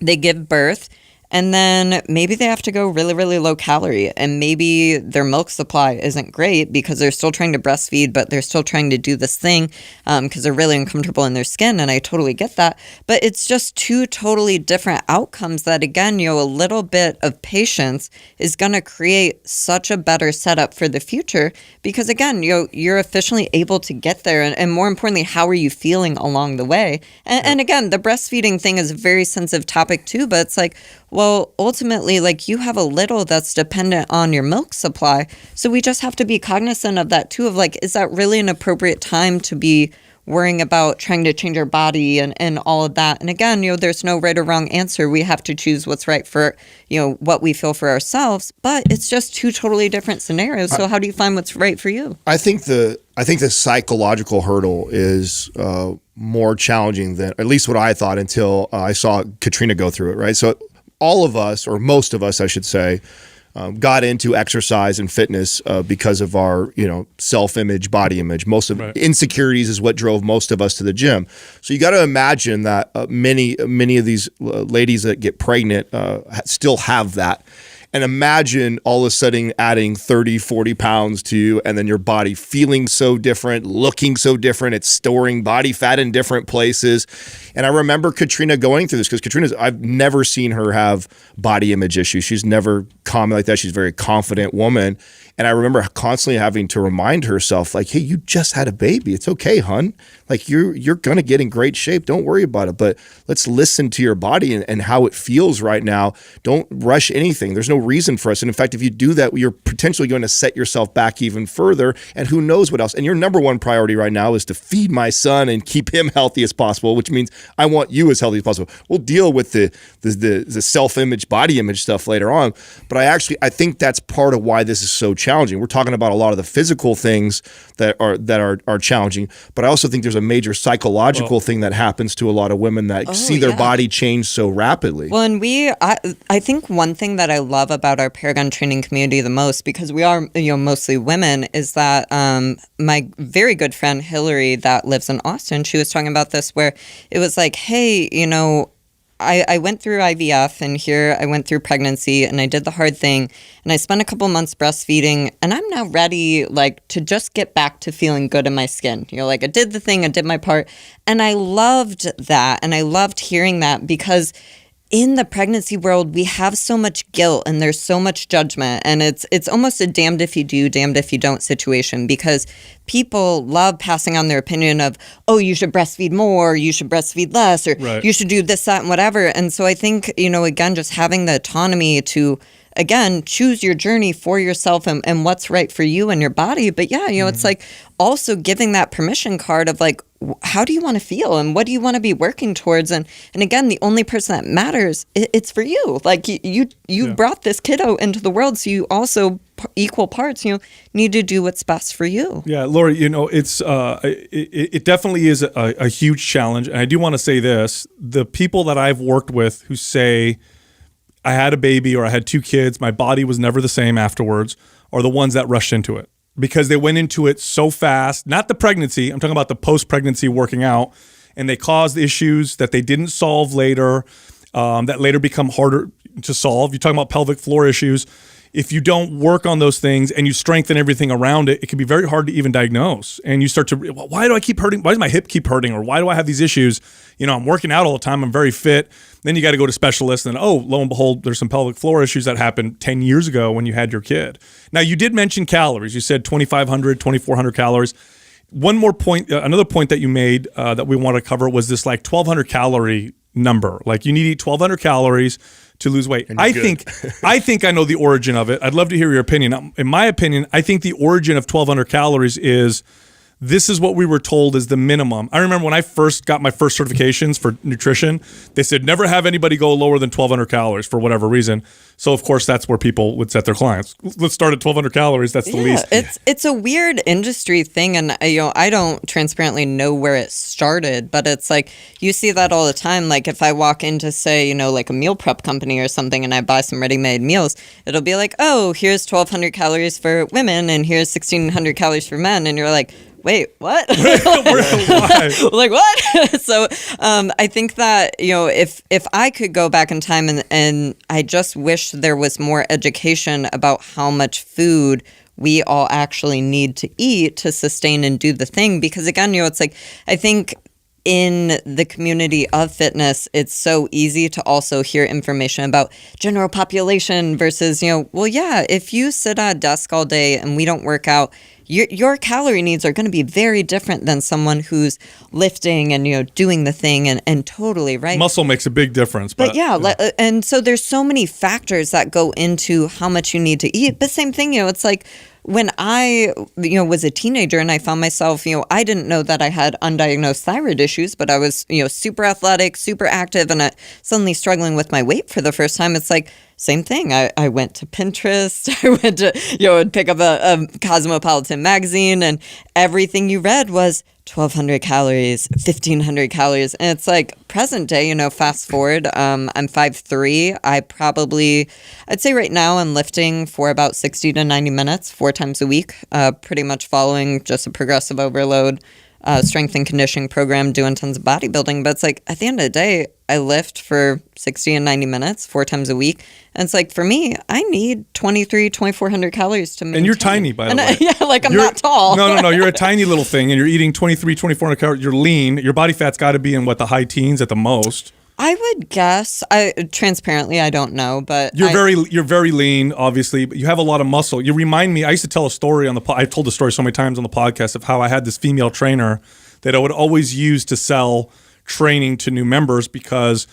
they give birth, and then maybe they have to go really, really low calorie, and maybe their milk supply isn't great because they're still trying to breastfeed, but they're still trying to do this thing because they're really uncomfortable in their skin, and I totally get that. But it's just two totally different outcomes that, again, a little bit of patience is going to create such a better setup for the future because, again, you're efficiently able to get there, and more importantly, how are you feeling along the way? And again, the breastfeeding thing is a very sensitive topic too, but it's like, well, ultimately, like you have a little that's dependent on your milk supply. So we just have to be cognizant of that too, of like, is that really an appropriate time to be worrying about trying to change our body and all of that? And again, there's no right or wrong answer. We have to choose what's right for, what we feel for ourselves, but it's just two totally different scenarios. So how do you find what's right for you? I think the psychological hurdle is more challenging than at least what I thought until I saw Katrina go through it, right? So all of us, or most of us, I should say, got into exercise and fitness because of our, self-image, body image. Most of insecurities is what drove most of us to the gym. So you got to imagine that many of these ladies that get pregnant still have that. And imagine all of a sudden adding 30, 40 pounds to you, and then your body feeling so different, looking so different. It's storing body fat in different places. And I remember Katrina going through this because I've never seen her have body image issues. She's never common like that. She's a very confident woman. And I remember constantly having to remind herself, like, hey, you just had a baby. It's okay, hun. Like, you're going to get in great shape. Don't worry about it. But let's listen to your body and how it feels right now. Don't rush anything. There's no reason for us. And in fact, if you do that, you're potentially going to set yourself back even further. And who knows what else. And your number one priority right now is to feed my son and keep him healthy as possible, which means I want you as healthy as possible. We'll deal with the self-image, body image stuff later on. But I think that's part of why this is so challenging. We're talking about a lot of the physical things that are challenging, but I also think there's a major psychological thing that happens to a lot of women that see their body change so rapidly. Well, and I think one thing that I love about our Paragon Training community the most, because we are mostly women, is that my very good friend Hillary that lives in Austin, she was talking about this where it was like, hey, I went through IVF and here I went through pregnancy and I did the hard thing and I spent a couple months breastfeeding and I'm now ready to just get back to feeling good in my skin. I did the thing, I did my part, and I loved that and I loved hearing that because in the pregnancy world, we have so much guilt and there's so much judgment, and it's almost a damned if you do, damned if you don't situation, because people love passing on their opinion of, oh, you should breastfeed more, you should breastfeed less, or you should do this, that, and whatever. And so I think, again, just having the autonomy to, again, choose your journey for yourself and what's right for you and your body. But yeah, it's like also giving that permission card of like, how do you want to feel and what do you want to be working towards? And again, the only person that matters, it's for you. Like you brought this kiddo into the world, so you also equal parts, need to do what's best for you. Yeah, Lori, it definitely is a huge challenge. And I do want to say this, the people that I've worked with who say, I had a baby or I had 2 kids, my body was never the same afterwards, are the ones that rushed into it. because they went into it so fast. Not the pregnancy. I'm talking about the post-pregnancy working out. And they caused issues that they didn't solve later, that later become harder to solve. You're talking about pelvic floor issues. If you don't work on those things and you strengthen everything around it, it can be very hard to even diagnose. And you start to, why do I keep hurting? Why does my hip keep hurting? Or why do I have these issues? I'm working out all the time. I'm very fit. Then you got to go to specialists. And lo and behold, there's some pelvic floor issues that happened 10 years ago when you had your kid. Now, you did mention calories. You said 2,500, 2,400 calories. One more point, another point that you made that we want to cover was this 1,200 calorie number. Like you need to eat 1,200 calories to lose weight. I think I know the origin of it. I'd love to hear your opinion. In my opinion, I think the origin of 1,200 calories is this is what we were told is the minimum. I remember when I first got my first certifications for nutrition, they said never have anybody go lower than 1,200 calories for whatever reason. So of course that's where people would set their clients. Let's start at 1,200 calories. That's the least. It's a weird industry thing, and I don't transparently know where it started, but it's like you see that all the time. Like if I walk into say like a meal prep company or something, and I buy some ready-made meals, it'll be like, oh, here's 1,200 calories for women, and here's 1,600 calories for men, and you're like, wait, what? Like what? So I think that if I could go back in time and I just wish there was more education about how much food we all actually need to eat to sustain and do the thing, because again, it's like I think in the community of fitness, it's so easy to also hear information about general population versus, if you sit at a desk all day and we don't work out, your calorie needs are going to be very different than someone who's lifting and, doing the thing and totally, right? Muscle makes a big difference. But and so there's so many factors that go into how much you need to eat. But same thing, it's like, when I, was a teenager and I found myself, I didn't know that I had undiagnosed thyroid issues, but I was, super athletic, super active, and suddenly struggling with my weight for the first time. It's like, same thing. I went to Pinterest. I went to, would pick up a Cosmopolitan magazine, and everything you read was 1,200 calories, 1,500 calories. And it's like present day, fast forward, I'm 5'3". I'd say right now I'm lifting for about 60 to 90 minutes, 4 times a week, pretty much following just a progressive overload strength and conditioning program, doing tons of bodybuilding. But it's like at the end of the day, I lift for 60 and 90 minutes, 4 times a week. And it's like, for me, I need 2,400 calories to maintain. And you're tiny, by the way. Yeah, I'm not tall. No. You're a tiny little thing, and you're eating 2,400 calories. You're lean. Your body fat's got to be in, the high teens at the most? I would guess. Transparently, I don't know, but you're very lean, obviously, but you have a lot of muscle. You remind me. I used to tell a story I've told the story so many times on the podcast of how I had this female trainer that I would always use to sell training to new members, because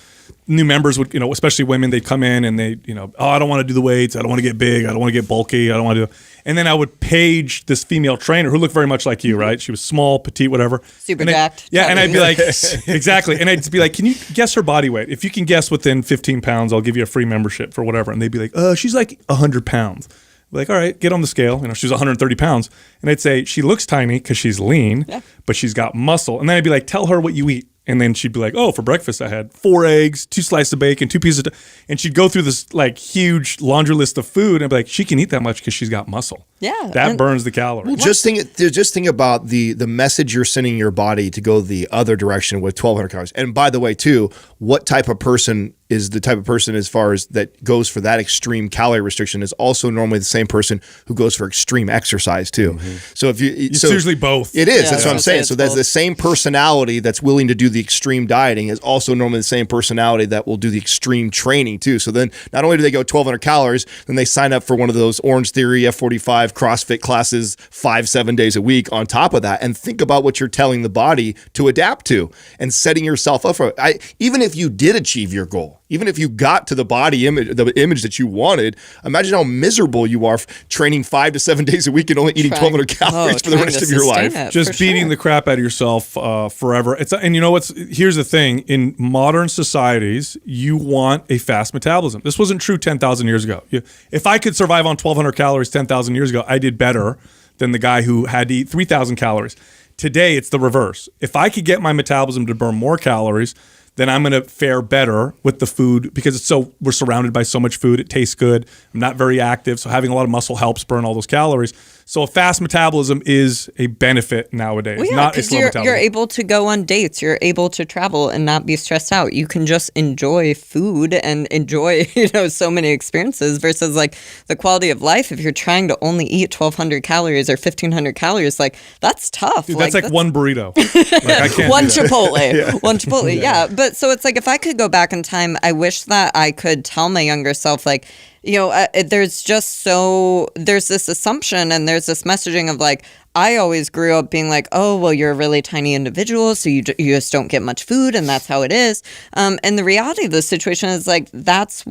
new members would, especially women, they'd come in and they, I don't want to do the weights. I don't want to get big. I don't want to get bulky. I don't want to do. And then I would page this female trainer who looked very much like you, right? She was small, petite, whatever. Super jacked. Yeah. And I'd be like, exactly. And I'd be like, can you guess her body weight? If you can guess within 15 pounds, I'll give you a free membership for whatever. And they'd be like, she's like 100 pounds. I'd be like, all right, get on the scale. She's 130 pounds. And I'd say, she looks tiny because she's lean, but she's got muscle. And then I'd be like, tell her what you eat. And then she'd be like, for breakfast I had 4 eggs, 2 slices of bacon, 2 pieces of and she'd go through this huge laundry list of food, and I'd be like, she can eat that much because she's got muscle. Yeah. That burns the calories. Well, just think about the message you're sending your body to go the other direction with 1,200 calories. And by the way, too, what type of person is the type of person as far as that goes for that extreme calorie restriction is also normally the same person who goes for extreme exercise too. Mm-hmm. So it's usually both. It is. That's what I'm saying. So that's the same personality that's willing to do the extreme dieting is also normally the same personality that will do the extreme training too. So then not only do they go 1,200 calories, then they sign up for one of those Orange Theory, F45 CrossFit classes 5-7 days a week on top of that. And think about what you're telling the body to adapt to and setting yourself up for it. Even if you did achieve your goal, even if you got to the body image, the image that you wanted, imagine how miserable you are training 5 to 7 days a week and only eating 1,200 calories for the rest of your life. Just beating the crap out of yourself forever. And you know what's? Here's the thing: in modern societies, you want a fast metabolism. This wasn't true 10,000 years ago. If I could survive on 1,200 calories 10,000 years ago, I did better than the guy who had to eat 3,000 calories. Today, it's the reverse. If I could get my metabolism to burn more calories, then I'm going to fare better with the food because we're surrounded by so much food. It tastes good. I'm not very active, so having a lot of muscle helps burn all those calories. So a fast metabolism is a benefit nowadays, Well, yeah, not a 'cause slow you're metabolism. able to go on dates. You're able to travel and not be stressed out. You can just enjoy food and enjoy, so many experiences versus like the quality of life. If you're trying to only eat 1,200 calories or 1,500 calories, like that's tough. Dude, that's like one burrito. Like, I can't One do that. Chipotle. One Chipotle. Yeah. But so it's like if I could go back in time, I wish that I could tell my younger self, like, there's this assumption and there's this messaging of like, I always grew up being like, oh, well, you're a really tiny individual, so you just don't get much food, and that's how it is. And the reality of the situation is like, that's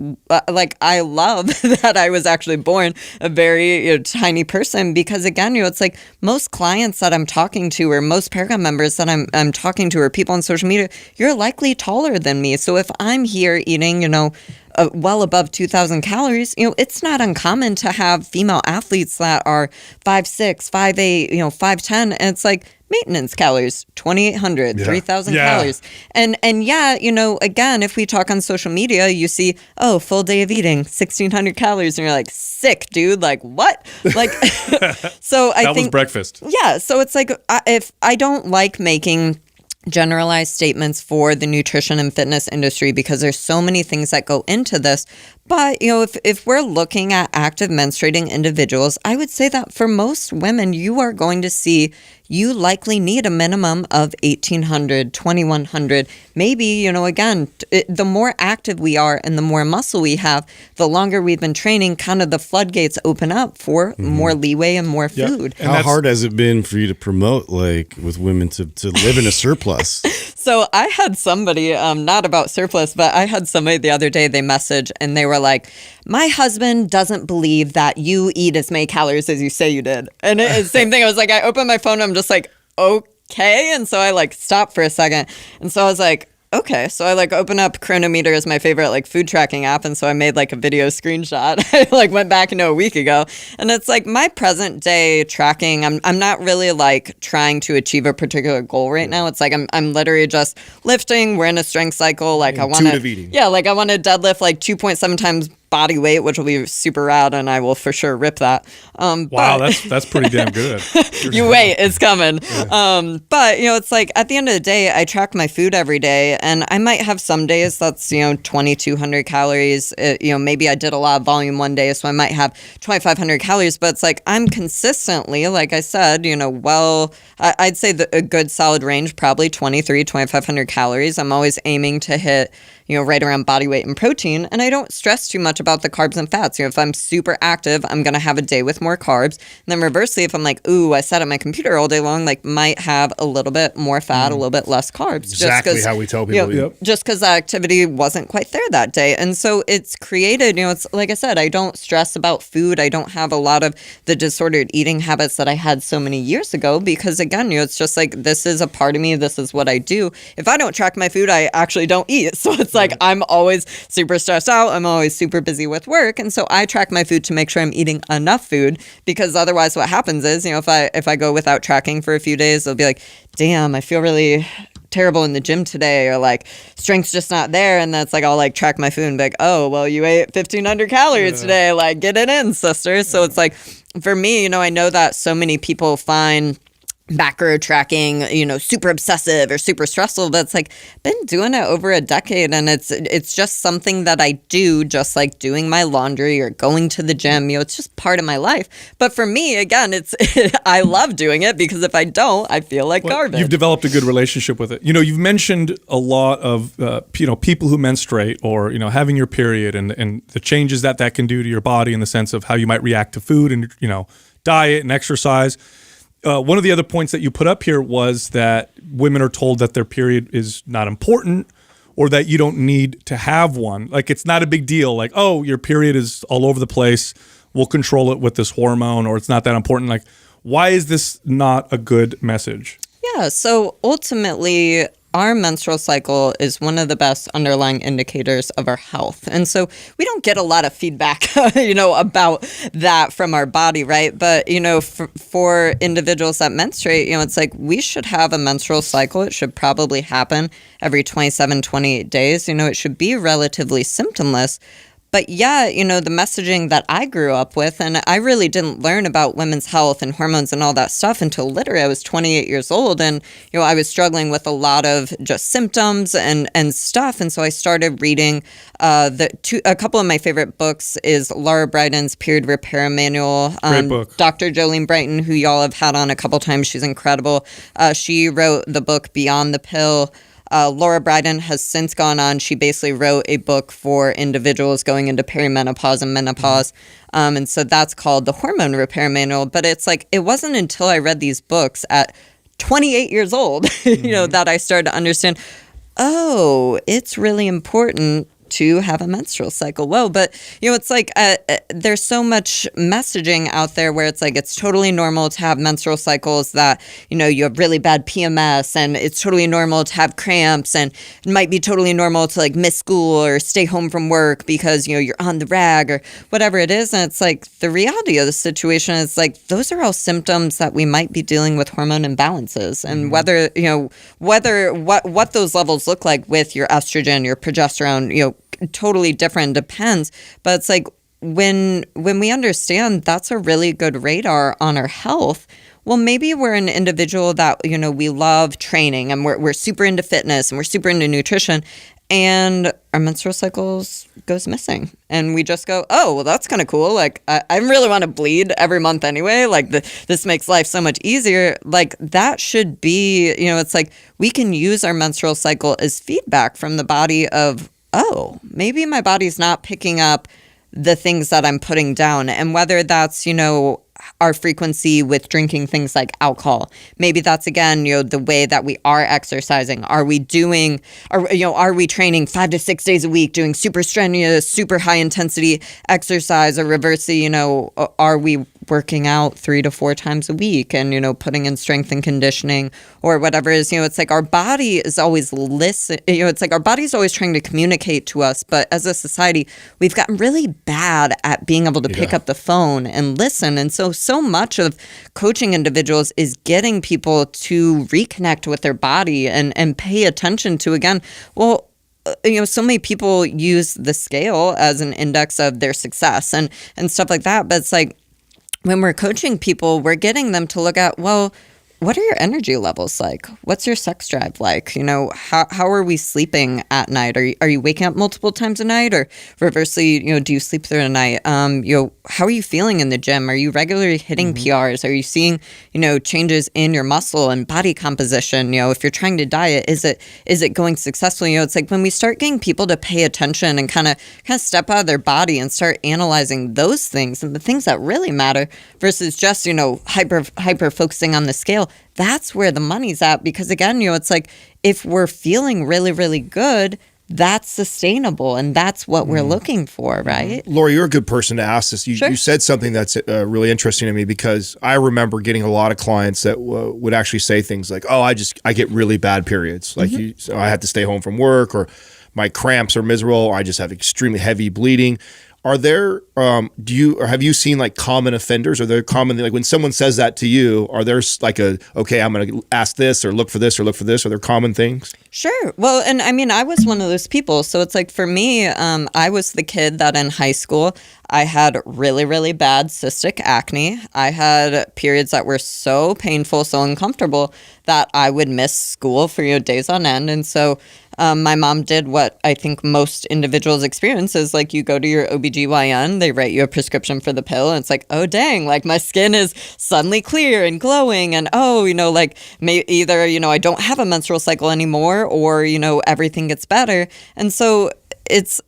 like, I love that I was actually born a very tiny person because again, it's like most clients that I'm talking to or most Paragon members that I'm talking to or people on social media, you're likely taller than me. So if I'm here eating, well above 2,000 calories, it's not uncommon to have female athletes that are 5'6", 5'8", 5'10", and it's like maintenance calories, 2,800, 3,000 calories. And again, if we talk on social media, you see, oh, full day of eating, 1,600 calories, and you're like, sick, dude, like what? Like, so I think- That was breakfast. Yeah, so it's like, if I don't like making generalized statements for the nutrition and fitness industry because there's so many things that go into this. But, if we're looking at active menstruating individuals, I would say that for most women, you are going to see you likely need a minimum of 1,800, 2,100. Maybe, again, the more active we are and the more muscle we have, the longer we've been training, kind of the floodgates open up for more leeway and more food. And How hard has it been for you to promote, like, with women to live in a surplus? So I had somebody, not about surplus, but I had somebody the other day, they messaged and they were like, my husband doesn't believe that you eat as many calories as you say you did. And it's the same thing. I was like, I opened my phone, I'm just like, okay. And so I like stopped for a second. And so I was like, okay. So I like open up Chronometer as my favorite like food tracking app. And so I made like a video screenshot. I like went back a week ago. And it's like my present day tracking, I'm not really like trying to achieve a particular goal right now. It's like I'm literally just lifting. We're in a strength cycle. Like I want to, yeah, like I want to deadlift like 2.7 times body weight, which will be super rad, and I will for sure rip that. Wow, that's pretty damn good. You wait, it's coming. Yeah. But it's like at the end of the day, I track my food every day, and I might have some days that's 2,200 calories. Maybe I did a lot of volume one day, so I might have 2,500 calories. But it's like I'm consistently, like I said, I'd say a good solid range, probably 2,500 calories. I'm always aiming to hit right around body weight and protein. And I don't stress too much about the carbs and fats. If I'm super active, I'm going to have a day with more carbs. And then reversely, if I'm like, ooh, I sat at my computer all day long, like might have a little bit more fat, a little bit less carbs. Exactly how we tell people. Just because the activity wasn't quite there that day. And so it's created, it's like I said, I don't stress about food. I don't have a lot of the disordered eating habits that I had so many years ago because again, it's just like, this is a part of me. This is what I do. If I don't track my food, I actually don't eat. So it's like, I'm always super stressed out. I'm always super busy with work. And so I track my food to make sure I'm eating enough food because otherwise what happens is, if I go without tracking for a few days, they'll be like, damn, I feel really terrible in the gym today, or like strength's just not there. And that's like, I'll like track my food and be like, oh, well, you ate 1,500 calories today. Like get it in, sister. So it's like, for me, I know that so many people find macro tracking, super obsessive or super stressful, but it's like been doing it over a decade and it's just something that I do, just like doing my laundry or going to the gym, it's just part of my life. But for me, again, I love doing it because if I don't, I feel like garbage. You've developed a good relationship with it. You've mentioned a lot of, people who menstruate or, having your period and the changes that can do to your body in the sense of how you might react to food and, diet and exercise. One of the other points that you put up here was that women are told that their period is not important or that you don't need to have one. Like, it's not a big deal. Like, oh, your period is all over the place. We'll control it with this hormone, or it's not that important. Like, why is this not a good message? Yeah, so ultimately, our menstrual cycle is one of the best underlying indicators of our health. And so we don't get a lot of feedback, about that from our body, right? But, for individuals that menstruate, it's like we should have a menstrual cycle. It should probably happen every 27, 28 days. It should be relatively symptomless. But yeah, the messaging that I grew up with, and I really didn't learn about women's health and hormones and all that stuff until literally I was 28 years old. And, I was struggling with a lot of just symptoms and stuff. And so I started reading a couple of my favorite books is Laura Brydon's Period Repair Manual. Great book. Dr. Jolene Brighton, who y'all have had on a couple times. She's incredible. She wrote the book Beyond the Pill. Laura Brydon has since gone on. She basically wrote a book for individuals going into perimenopause and menopause. And so that's called the Hormone Repair Manual. But it's like, it wasn't until I read these books at 28 years old, that I started to understand, oh, it's really important to have a menstrual cycle. Whoa, but it's like there's so much messaging out there where it's like it's totally normal to have menstrual cycles, that you have really bad PMS, and it's totally normal to have cramps, and it might be totally normal to like miss school or stay home from work because you're on the rag or whatever it is. And it's like the reality of the situation is like those are all symptoms that we might be dealing with hormone imbalances, and whether what those levels look like with your estrogen, your progesterone, totally different, depends. But it's like when we understand that's a really good radar on our health, well, maybe we're an individual that we love training, and we're super into fitness, and we're super into nutrition, and our menstrual cycles goes missing, and we just go, oh, well, that's kind of cool. Like I really want to bleed every month anyway. Like this makes life so much easier. Like that should be, it's like we can use our menstrual cycle as feedback from the body of, oh, maybe my body's not picking up the things that I'm putting down. And whether that's, our frequency with drinking things like alcohol, maybe that's again, the way that we are exercising. Are we training 5 to 6 days a week, doing super strenuous, super high intensity exercise, or reversely, are we working out 3 to 4 times a week and, putting in strength and conditioning or whatever it is, it's like our body is always it's like our body's always trying to communicate to us. But as a society, we've gotten really bad at being able to pick up the phone and listen. And so much of coaching individuals is getting people to reconnect with their body and pay attention to, again, well, so many people use the scale as an index of their success and stuff like that. But it's like, when we're coaching people, we're getting them to look at, well, what are your energy levels like? What's your sex drive like? How are we sleeping at night? Are you waking up multiple times a night, or reversely, do you sleep through the night? How are you feeling in the gym? Are you regularly hitting PRs? Are you seeing, changes in your muscle and body composition? If you're trying to diet, is it going successfully? It's like when we start getting people to pay attention and kind of step out of their body and start analyzing those things and the things that really matter versus just, hyper focusing on the scale. That's where the money's at, because again, it's like if we're feeling really, really good, that's sustainable, and that's what we're looking for, right? Laura, you're a good person to ask this. You said something that's really interesting to me, because I remember getting a lot of clients that would actually say things like, oh, I get really bad periods. Like so I have to stay home from work, or my cramps are miserable, or I just have extremely heavy bleeding. Are there, have you seen like common offenders? Are there common, like when someone says that to you, are there like okay, I'm going to ask this or look for this or look for this? Are there common things? Sure. Well, and I mean, I was one of those people. So it's like for me, I was the kid that in high school, I had really, really bad cystic acne. I had periods that were so painful, so uncomfortable that I would miss school for days on end. And so my mom did what I think most individuals experience is like you go to your OBGYN, they write you a prescription for the pill, and it's like, oh, dang, like my skin is suddenly clear and glowing, and either, I don't have a menstrual cycle anymore, or, everything gets better. And so it's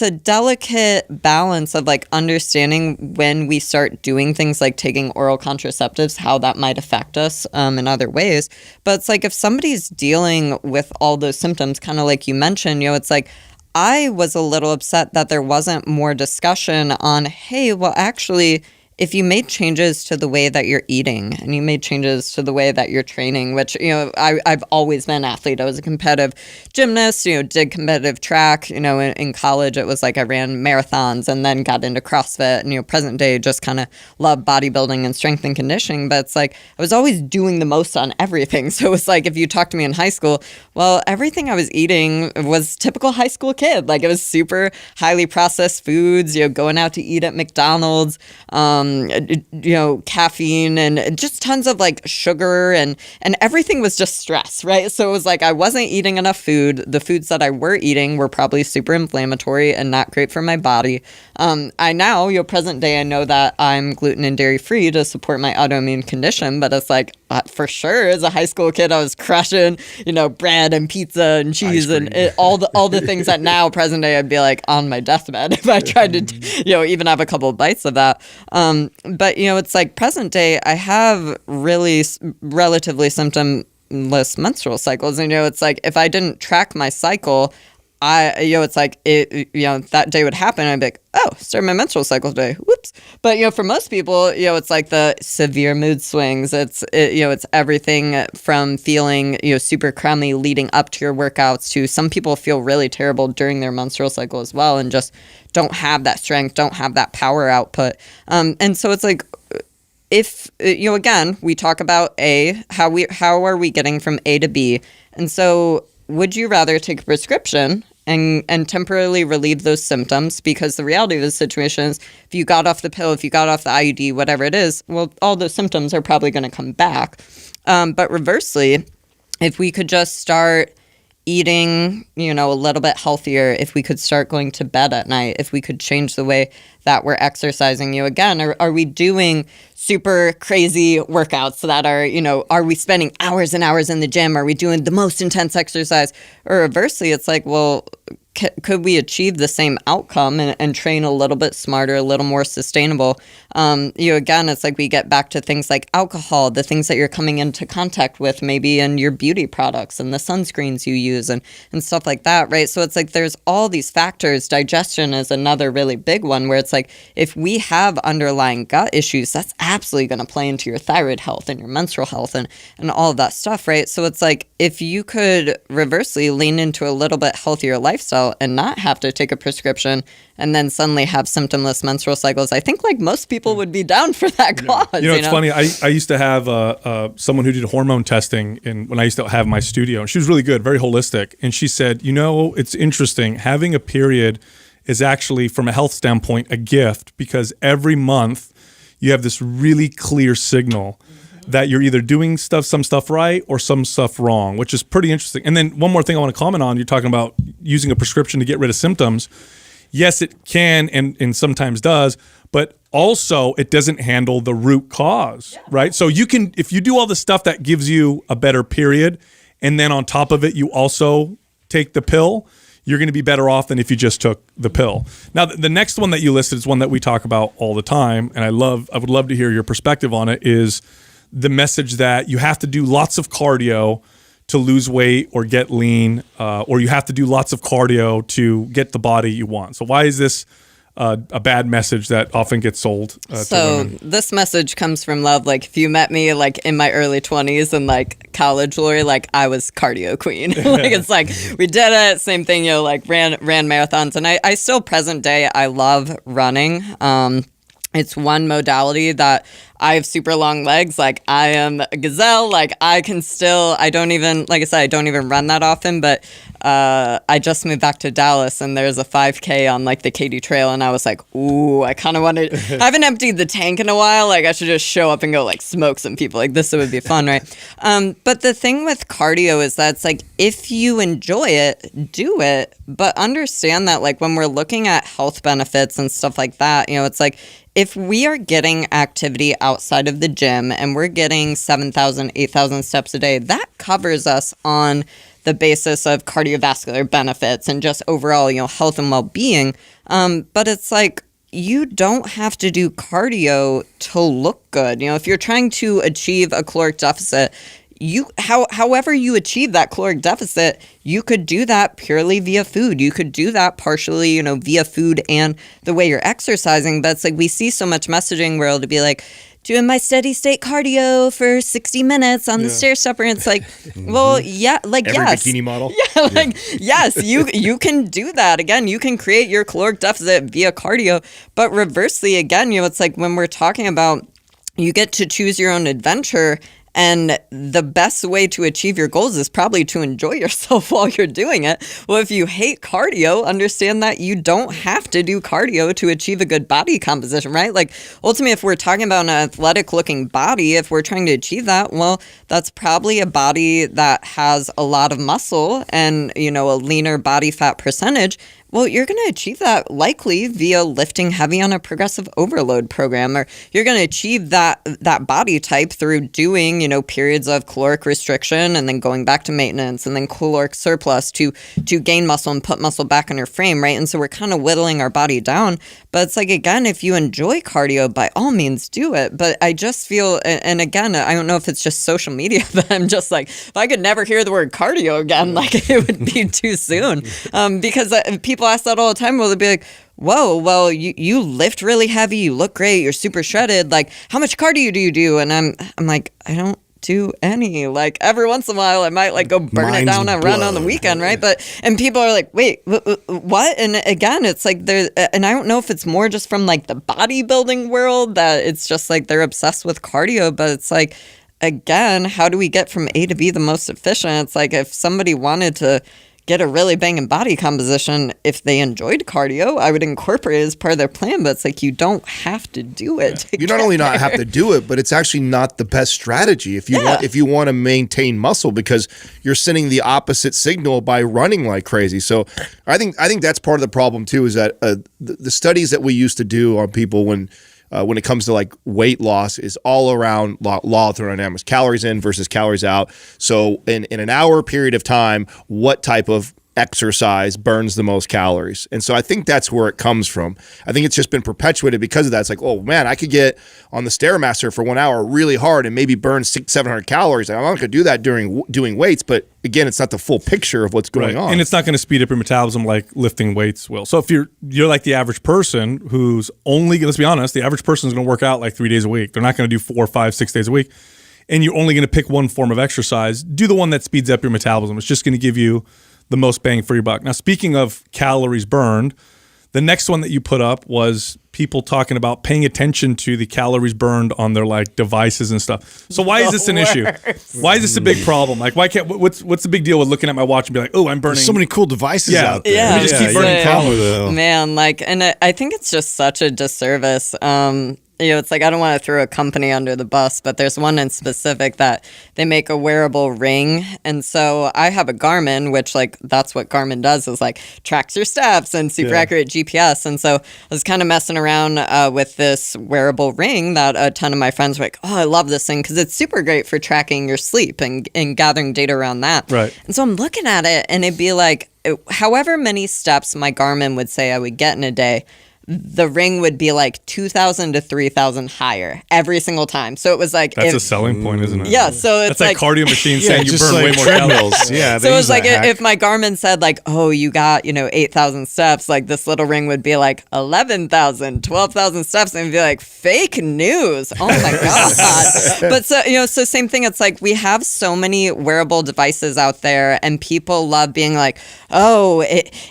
a delicate balance of like understanding when we start doing things like taking oral contraceptives, how that might affect us in other ways. But it's like if somebody's dealing with all those symptoms, kind of like you mentioned, it's like I was a little upset that there wasn't more discussion on, hey, well, actually, if you made changes to the way that you're eating and you made changes to the way that you're training, which, I've always been an athlete. I was a competitive gymnast, did competitive track, in college, it was like I ran marathons and then got into CrossFit and, present day, just kind of love bodybuilding and strength and conditioning. But it's like, I was always doing the most on everything. So it was like, if you talk to me in high school, well, everything I was eating was typical high school kid. Like it was super highly processed foods, going out to eat at McDonald's, caffeine and just tons of like sugar and everything was just stress, right? So it was like, I wasn't eating enough food. The foods that I were eating were probably super inflammatory and not great for my body. I now, present day, I know that I'm gluten and dairy free to support my autoimmune condition, but it's like, for sure, as a high school kid, I was crushing, bread and pizza and cheese and all the things that now, present day, I'd be like on my deathbed if I tried to, even have a couple of bites of that. But, it's like present day, I have really relatively symptomless menstrual cycles. And, it's like if I didn't track my cycle, it's like that day would happen. I'd be like, oh, start my menstrual cycle today. Whoops. But, for most people, it's like the severe mood swings. It's everything from feeling, super crummy leading up to your workouts to some people feel really terrible during their menstrual cycle as well and just don't have that strength, don't have that power output. And so it's like, if, again, we talk about how are we getting from A to B? And so would you rather take a prescription and temporarily relieve those symptoms? Because the reality of the situation is if you got off the pill, if you got off the IUD, whatever it is, well, all those symptoms are probably going to come back. But reversely, if we could just start eating, a little bit healthier, if we could start going to bed at night, if we could change the way that we're exercising, again, are we doing super crazy workouts that are we spending hours and hours in the gym? Are we doing the most intense exercise? Or reversely, it's like, well, could we achieve the same outcome and train a little bit smarter, a little more sustainable? Again, it's like we get back to things like alcohol, the things that you're coming into contact with, maybe in your beauty products and the sunscreens you use and stuff like that, right? So it's like there's all these factors. Digestion is another really big one where it's like if we have underlying gut issues, that's absolutely going to play into your thyroid health and your menstrual health and all of that stuff, right? So it's like if you could reversely lean into a little bit healthier lifestyle and not have to take a prescription and then suddenly have symptomless menstrual cycles, I think like most people would be down for that cause. It's funny. I used to have someone who did hormone testing when I used to have my studio, and she was really good, very holistic. And she said, it's interesting. Having a period is actually, from a health standpoint, a gift because every month you have this really clear signal that you're either doing some stuff right or some stuff wrong, which is pretty interesting. And then one more thing I want to comment on, you're talking about using a prescription to get rid of symptoms. Yes, it can and sometimes does, but also it doesn't handle the root cause, right? So you can, if you do all the stuff that gives you a better period, and then on top of it, you also take the pill, you're going to be better off than if you just took the pill. Now, the next one that you listed is one that we talk about all the time, and I would love to hear your perspective on it, is the message that you have to do lots of cardio to lose weight or get lean, or you have to do lots of cardio to get the body you want. So why is this a bad message that often gets sold to women? This message comes from love. Like if you met me like in my early 20s and like college, Lori, like I was cardio queen. Like it's like we did it, same thing, like ran marathons. And I still present day, I love running. It's one modality that I have super long legs. Like I am a gazelle. Like I don't even run that often, but I just moved back to Dallas and there's a 5K on like the Katy Trail. And I was like, ooh, I kind of wanted, I haven't emptied the tank in a while. Like I should just show up and go like smoke some people. Like this would be fun, right? But the thing with cardio is that it's like, if you enjoy it, do it, but understand that like when we're looking at health benefits and stuff like that, it's like, if we are getting activity outside of the gym and we're getting 7,000, 8,000 steps a day, that covers us on the basis of cardiovascular benefits and just overall, health and well-being. But it's like, you don't have to do cardio to look good. If you're trying to achieve a caloric deficit, however you achieve that caloric deficit, you could do that purely via food. You could do that partially, via food and the way you're exercising. But it's like we see so much messaging where it'll be like, doing my steady state cardio for 60 minutes on the stair stepper. And it's like, well, yeah, like, Every yes. bikini model. Yeah, like, yes, you can do that. Again, you can create your caloric deficit via cardio. But reversely, again, it's like when we're talking about you get to choose your own adventure. And the best way to achieve your goals is probably to enjoy yourself while you're doing it. Well, if you hate cardio, understand that you don't have to do cardio to achieve a good body composition, right? Like, ultimately, if we're talking about an athletic looking body, if we're trying to achieve that, well, that's probably a body that has a lot of muscle and, a leaner body fat percentage. Well, you're going to achieve that likely via lifting heavy on a progressive overload program, or you're going to achieve that body type through doing, periods of caloric restriction and then going back to maintenance and then caloric surplus to gain muscle and put muscle back in your frame, right? And so we're kind of whittling our body down. But it's like, again, if you enjoy cardio, by all means do it. But I just feel, and again, I don't know if it's just social media, but I'm just like, if I could never hear the word cardio again, like it would be too soon. Because people ask that all the time. Well, they'll be like, whoa, well, you lift really heavy, you look great, you're super shredded. Like, how much cardio do you do? And I'm like, I don't do any. Like, every once in a while I might like go burn it down and run on the weekend, right? And people are like, wait, what? And again, it's like and I don't know if it's more just from like the bodybuilding world that it's just like they're obsessed with cardio, but it's like, again, how do we get from A to B the most efficient? It's like if somebody wanted to get a really banging body composition, if they enjoyed cardio, I would incorporate it as part of their plan. But it's like you don't have to do it. You not only not have to do it, but it's actually not the best strategy if you want to maintain muscle, because you're sending the opposite signal by running like crazy. So I think that's part of the problem too, is that the studies that we used to do on people when it comes to like weight loss is all around law of thermodynamics, calories in versus calories out. So in an hour period of time, what type of exercise burns the most calories? And so I think that's where it comes from. I think it's just been perpetuated because of that. It's like, oh man, I could get on the Stairmaster for 1 hour really hard and maybe burn 600-700 calories. I'm not going to do that during doing weights, but again, it's not the full picture of what's going on. And it's not going to speed up your metabolism like lifting weights will. So if you're like the average person who's only, let's be honest, the average person is going to work out like 3 days a week. They're not going to do 4, 5, 6 days a week. And you're only going to pick one form of exercise. Do the one that speeds up your metabolism. It's just going to give you the most bang for your buck. Now, speaking of calories burned, the next one that you put up was people talking about paying attention to the calories burned on their like devices and stuff. So why is this an issue? Why is this a big problem? Like, why can't? What's the big deal with looking at my watch and be like, oh, I'm burning? There's so many cool devices out there. Yeah, Let me just keep burning calories. Man, like, and I think it's just such a disservice. It's like I don't want to throw a company under the bus, but there's one in specific that they make a wearable ring. And so I have a Garmin, which like that's what Garmin does, is like tracks your steps and super accurate GPS. And so I was kind of messing around with this wearable ring that a ton of my friends were like, oh, I love this thing because it's super great for tracking your sleep and gathering data around that. Right. And so I'm looking at it and it'd be like, however many steps my Garmin would say I would get in a day, the ring would be like 2,000 to 3,000 higher every single time. So it was like... That's a selling point, isn't it? Yeah, so it's like cardio machines saying you burn way more calories. Yeah, so it was like if my Garmin said like, oh, you got, 8,000 steps, like this little ring would be like 11,000, 12,000 steps, and it'd be like, fake news. Oh my God. But so same thing. It's like we have so many wearable devices out there and people love being like, oh,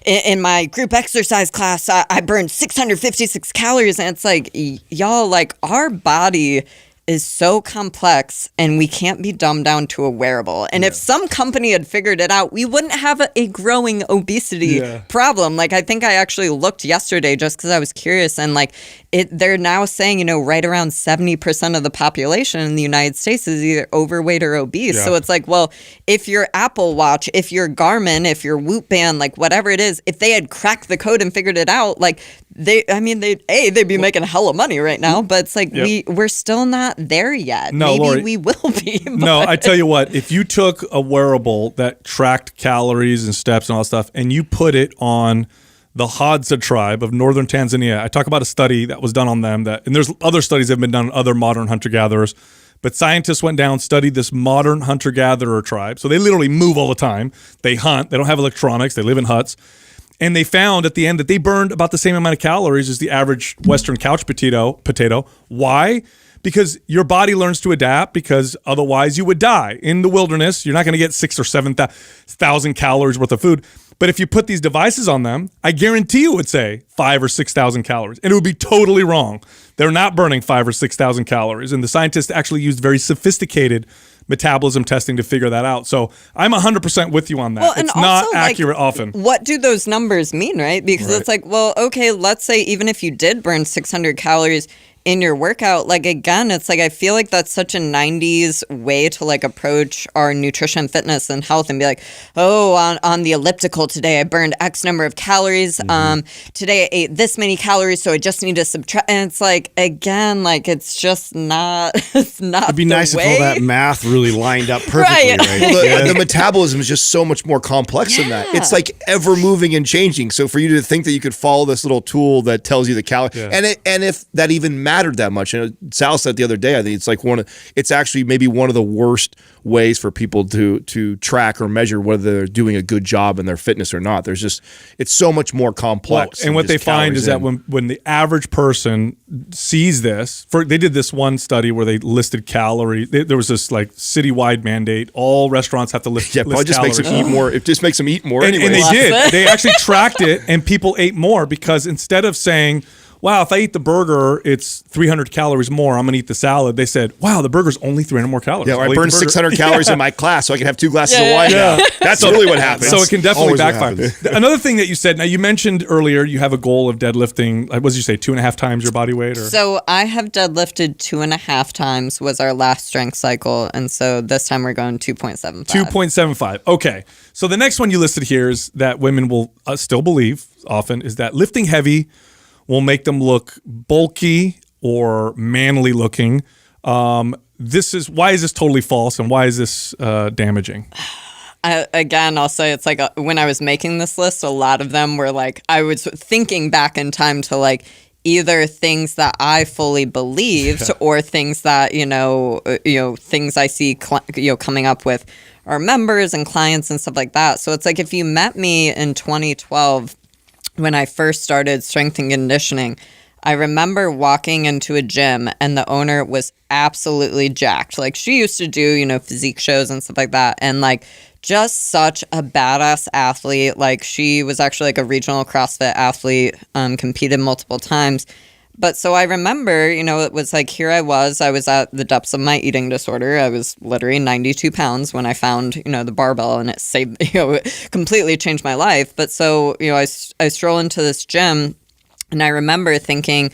in my group exercise class, I burned 656 calories. And it's like, y'all, like our body is so complex and we can't be dumbed down to a wearable. And if some company had figured it out, we wouldn't have a growing obesity problem. Like I think I actually looked yesterday just because I was curious, and like they're now saying, right around 70% of the population in the United States is either overweight or obese. Yeah. So it's like, well, if your Apple Watch, if your Garmin, if your Whoop Band, like whatever it is, if they had cracked the code and figured it out, like they'd be making hella money right now, but it's like we're still not there yet. No, maybe Lori, we will be. But. No, I tell you what, if you took a wearable that tracked calories and steps and all that stuff, and you put it on the Hadza tribe of northern Tanzania, I talk about a study that was done on them, and there's other studies that have been done on other modern hunter-gatherers, But scientists went down, studied this modern hunter-gatherer tribe. So they literally move all the time. They hunt. They don't have electronics. They live in huts. And they found at the end that they burned about the same amount of calories as the average Western couch potato. Why? Because your body learns to adapt, because otherwise you would die. In the wilderness, you're not going to get 6,000 or 7,000 calories worth of food. But if you put these devices on them, I guarantee you would say 5,000 or 6,000 calories. And it would be totally wrong. They're not burning 5,000 or 6,000 calories. And the scientists actually used very sophisticated metabolism testing to figure that out. So I'm 100% with you on that. Well, and it's not also, accurate often. What do those numbers mean, right? Because it's like, well, okay, let's say even if you did burn 600 calories in your workout, like, again, it's like, I feel like that's such a 90s way to like approach our nutrition, fitness, and health, and be like, oh, on the elliptical today, I burned X number of calories. Today I ate this many calories, so I just need to subtract. And it's like, again, like, it's just not, it's not. It'd be nice if all that math really lined up perfectly, Right. right? Well, the metabolism is just so much more complex than that. It's like ever moving and changing. So for you to think that you could follow this little tool that tells you the calories, and if that even mattered that much, and Sal said the other day, I think it's like it's actually maybe one of the worst ways for people to track or measure whether they're doing a good job in their fitness or not. It's so much more complex. Well, and what they find is that when the average person sees this, they did this one study where they listed calories. There was this like citywide mandate. All restaurants have to list probably just calories. makes them eat more. It just makes them eat more. And anyway. they did. They actually tracked it, and people ate more, because instead of saying, wow, if I eat the burger, it's 300 calories more, I'm going to eat the salad, they said, wow, the burger's only 300 more calories. Yeah, or I I'll eat burned the burger. 600 calories in my class, so I can have 2 glasses of wine now. That's really what happens. So it can definitely Always what backfire. Another thing that you said, now you mentioned earlier you have a goal of deadlifting, what did you say, 2.5 times your body weight? Or? So I have deadlifted 2.5 times was our last strength cycle. And so this time we're going 2.75. 2.75. Okay. So the next one you listed here is that women will still believe often is that lifting heavy will make them look bulky or manly looking. Why is this totally false, and why is this damaging? Again, I'll say it's like when I was making this list, a lot of them were like, I was thinking back in time to like either things that I fully believed or things that, things I see, coming up with our members and clients and stuff like that. So it's like, if you met me in 2012, when I first started strength and conditioning, I remember walking into a gym and the owner was absolutely jacked. Like, she used to do, physique shows and stuff like that. And like, just such a badass athlete. Like, she was actually like a regional CrossFit athlete, competed multiple times. But so I remember, it was like, here I was at the depths of my eating disorder. I was literally 92 pounds when I found, the barbell, and it saved, it completely changed my life. But so, I stroll into this gym, and I remember thinking,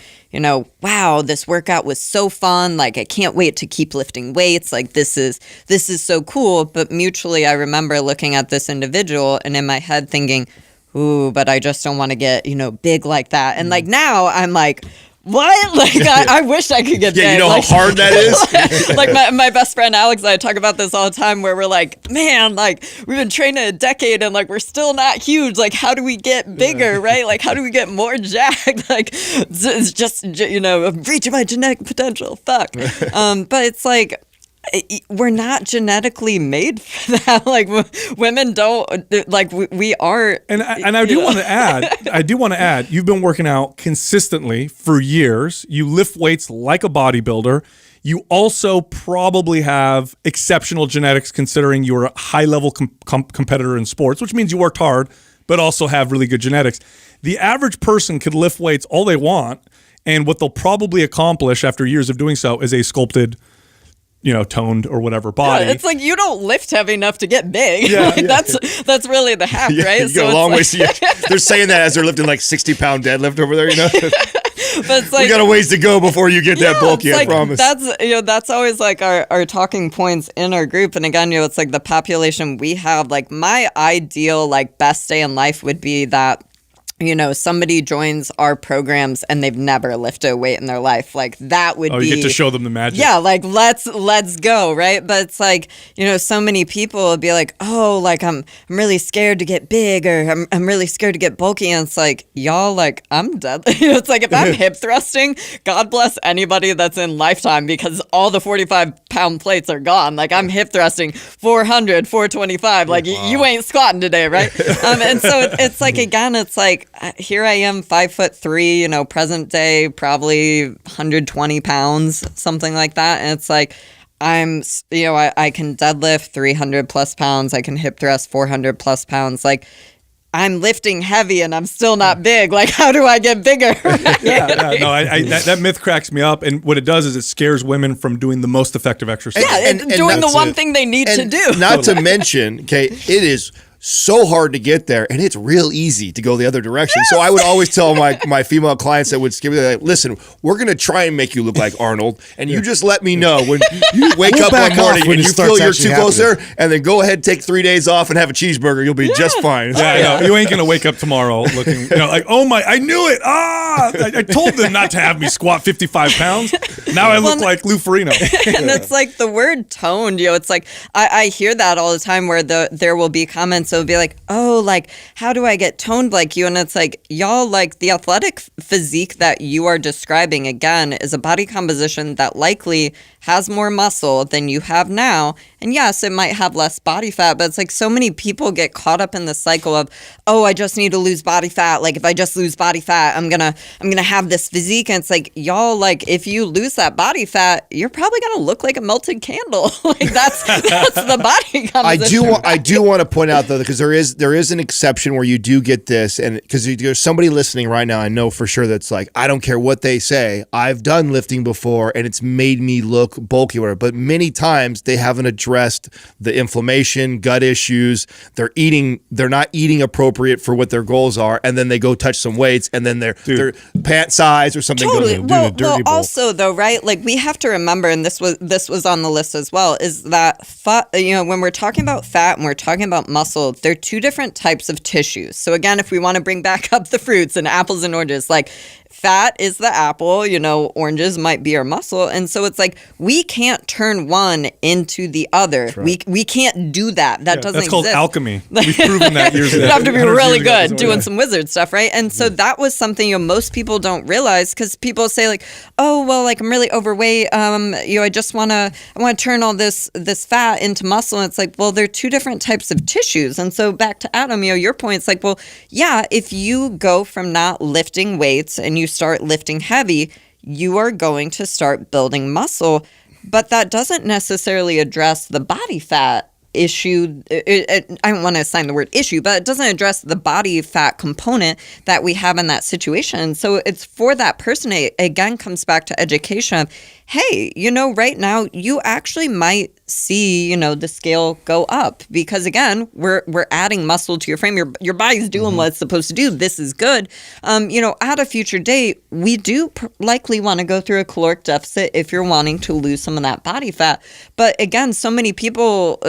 wow, this workout was so fun. Like, I can't wait to keep lifting weights. Like, this is so cool. But mutually, I remember looking at this individual and in my head thinking, ooh, but I just don't want to get, big like that. And like, now I'm like, what? Like, I wish I could get big. Yeah, you know like, how hard that is? Like, my best friend Alex and I talk about this all the time, where we're like, man, like, we've been training a decade and like, we're still not huge. Like, how do we get bigger, right? Like, how do we get more jacked? Like, it's just, reaching my genetic potential. Fuck. But it's like, we're not genetically made for that. Like, women don't, like, we are. And I do want to add, you've been working out consistently for years. You lift weights like a bodybuilder. You also probably have exceptional genetics, considering you're a high-level competitor in sports, which means you worked hard, but also have really good genetics. The average person could lift weights all they want, and what they'll probably accomplish after years of doing so is a sculpted, toned or whatever body. Yeah, it's like, you don't lift heavy enough to get big. Yeah, like, that's really the hack, right? You go a long way. They're saying that as they're lifting like 60-pound deadlift over there, But it's like, we got a ways to go before you get that bulky, I promise. That's always like our talking points in our group. And again, it's like the population we have. Like, my ideal, like, best day in life would be that somebody joins our programs and they've never lifted a weight in their life. Like that would be. Oh, you get to show them the magic. Yeah, like let's go, right? But it's like, so many people will be like, oh, like I'm really scared to get big, or I'm really scared to get bulky. And it's like, y'all, like I'm dead. It's like if I'm hip thrusting, God bless anybody that's in Lifetime, because all the 45-pound plates are gone. Like I'm hip thrusting 400, 425. Like you ain't squatting today, right? And so it's like, again, it's like, here I am, 5'3", present day, probably 120 pounds, something like that. And it's like, I can deadlift 300 plus pounds. I can hip thrust 400 plus pounds. Like I'm lifting heavy and I'm still not big. Like, how do I get bigger? That myth cracks me up. And what it does is it scares women from doing the most effective exercise. And doing the one thing they need to do. Not to mention, okay, it is so hard to get there, and it's real easy to go the other direction. Yes. So I would always tell my female clients that would skip me, like, listen, we're going to try and make you look like Arnold, and you just let me know when you wake up one morning and you feel you're too close there, and then go ahead, take 3 days off and have a cheeseburger. You'll be just fine. Yeah, I know. You ain't going to wake up tomorrow looking, like, oh my, I knew it. I told them not to have me squat 55 pounds. Now I look like Lou Ferrigno. And it's like the word toned, it's like, I hear that all the time where there will be comments. So it'll be like, oh, like, how do I get toned like you? And it's like, y'all, like the athletic physique that you are describing, again, is a body composition that likely has more muscle than you have now. And yes, it might have less body fat, but it's like so many people get caught up in the cycle of, oh, I just need to lose body fat. Like if I just lose body fat, I'm gonna have this physique. And it's like, y'all, like if you lose that body fat, you're probably gonna look like a melted candle. Like that's the body composition. I do want to point out though, because there is an exception where you do get this, and because there's somebody listening right now, I know for sure that's like, I don't care what they say, I've done lifting before and it's made me look bulky, whatever. But many times they haven't addressed the inflammation, gut issues. They're not eating appropriate for what their goals are, and then they go touch some weights, and then their pant size or something totally. goes Well, a dirty bowl. Also though, right? Like we have to remember, and this was on the list as well, is that when we're talking about fat and we're talking about muscle, they're two different types of tissues. So again, if we want to bring back up the fruits and apples and oranges, like fat is the apple, oranges might be our muscle. And so it's like, we can't turn one into the other. Right. We can't do that. That doesn't exist. That's called alchemy. We've proven that years ago. You have to be really good doing some wizard stuff, right? And so that was something most people don't realize, because people say like, oh, well, like I'm really overweight. I just want to turn all this fat into muscle. And it's like, well, they're two different types of tissues. And so back to Adam, your point, it's like, well, yeah, if you go from not lifting weights and you start lifting heavy, you are going to start building muscle, but that doesn't necessarily address the body fat issue. I don't want to assign the word issue, but it doesn't address the body fat component that we have in that situation. So it's for that person, it again comes back to education of, hey, right now you actually might see, the scale go up, because again, we're adding muscle to your frame. Your body's doing what it's supposed to do. This is good. At a future date, we do likely want to go through a caloric deficit if you're wanting to lose some of that body fat. But again, so many people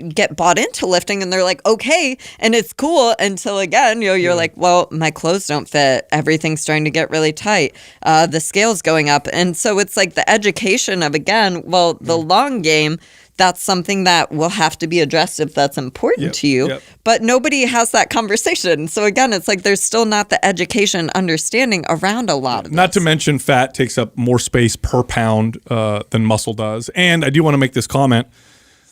get bought into lifting and they're like, okay, and it's cool until again, you're like, well, my clothes don't fit. Everything's starting to get really tight. The scale's going up. And so it's like the education of, again, well, the long game, that's something that will have to be addressed if that's important to you. Yep. But nobody has that conversation. So again, it's like there's still not the education understanding around a lot of Not to mention fat takes up more space per pound than muscle does. And I do want to make this comment.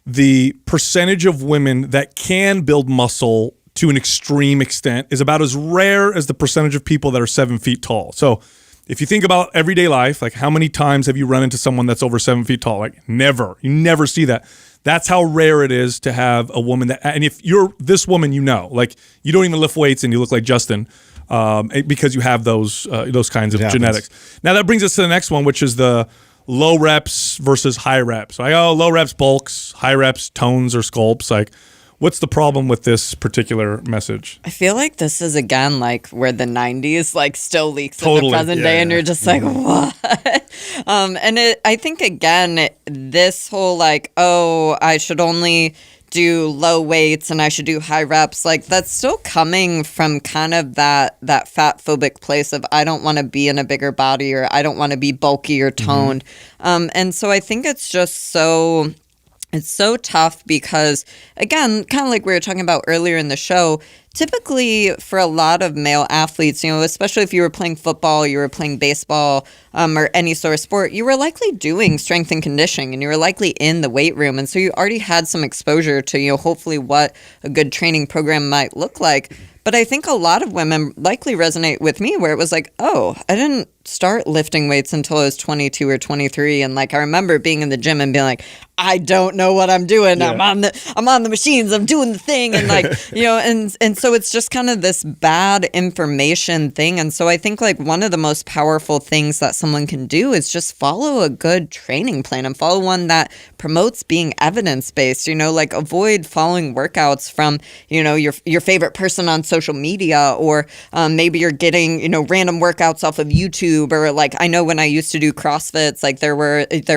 The percentage of women that can build muscle to an extreme extent is about as rare as the percentage of people that are 7 feet tall. So if you think about everyday life, like how many times have you run into someone that's over 7 feet tall? Like never. You never see that. That's how rare it is to have a woman that, and if you're this woman, like you don't even lift weights and you look like Justin because you have those kinds of genetics. Now that brings us to the next one, which is the low reps versus high reps. Like, low reps bulks, high reps tones or sculpts. Like, what's the problem with this particular message? I feel like this is, again, like where the 90s like still leaks in the present day, and you're just like, what? I think, again, this whole like, oh, I should only do low weights and I should do high reps, like that's still coming from kind of that fat phobic place of I don't want to be in a bigger body, or I don't want to be bulky or toned. And so I think it's just it's so tough because, again, kind of like we were talking about earlier in the show, typically for a lot of male athletes, especially if you were playing football, you were playing baseball, or any sort of sport, you were likely doing strength and conditioning, and you were likely in the weight room. And so you already had some exposure to, hopefully what a good training program might look like. But I think a lot of women likely resonate with me where it was like, oh, I didn't start lifting weights until I was 22 or 23. And like, I remember being in the gym and being like, I don't know what I'm doing. Yeah. I'm on the machines. I'm doing the thing. And like, and so it's just kind of this bad information thing. And so I think like one of the most powerful things that someone can do is just follow a good training plan and follow one that promotes being evidence-based, like avoid following workouts from, your favorite person on social media, or maybe you're getting, random workouts off of YouTube, or like, I know when I used to do CrossFits, like there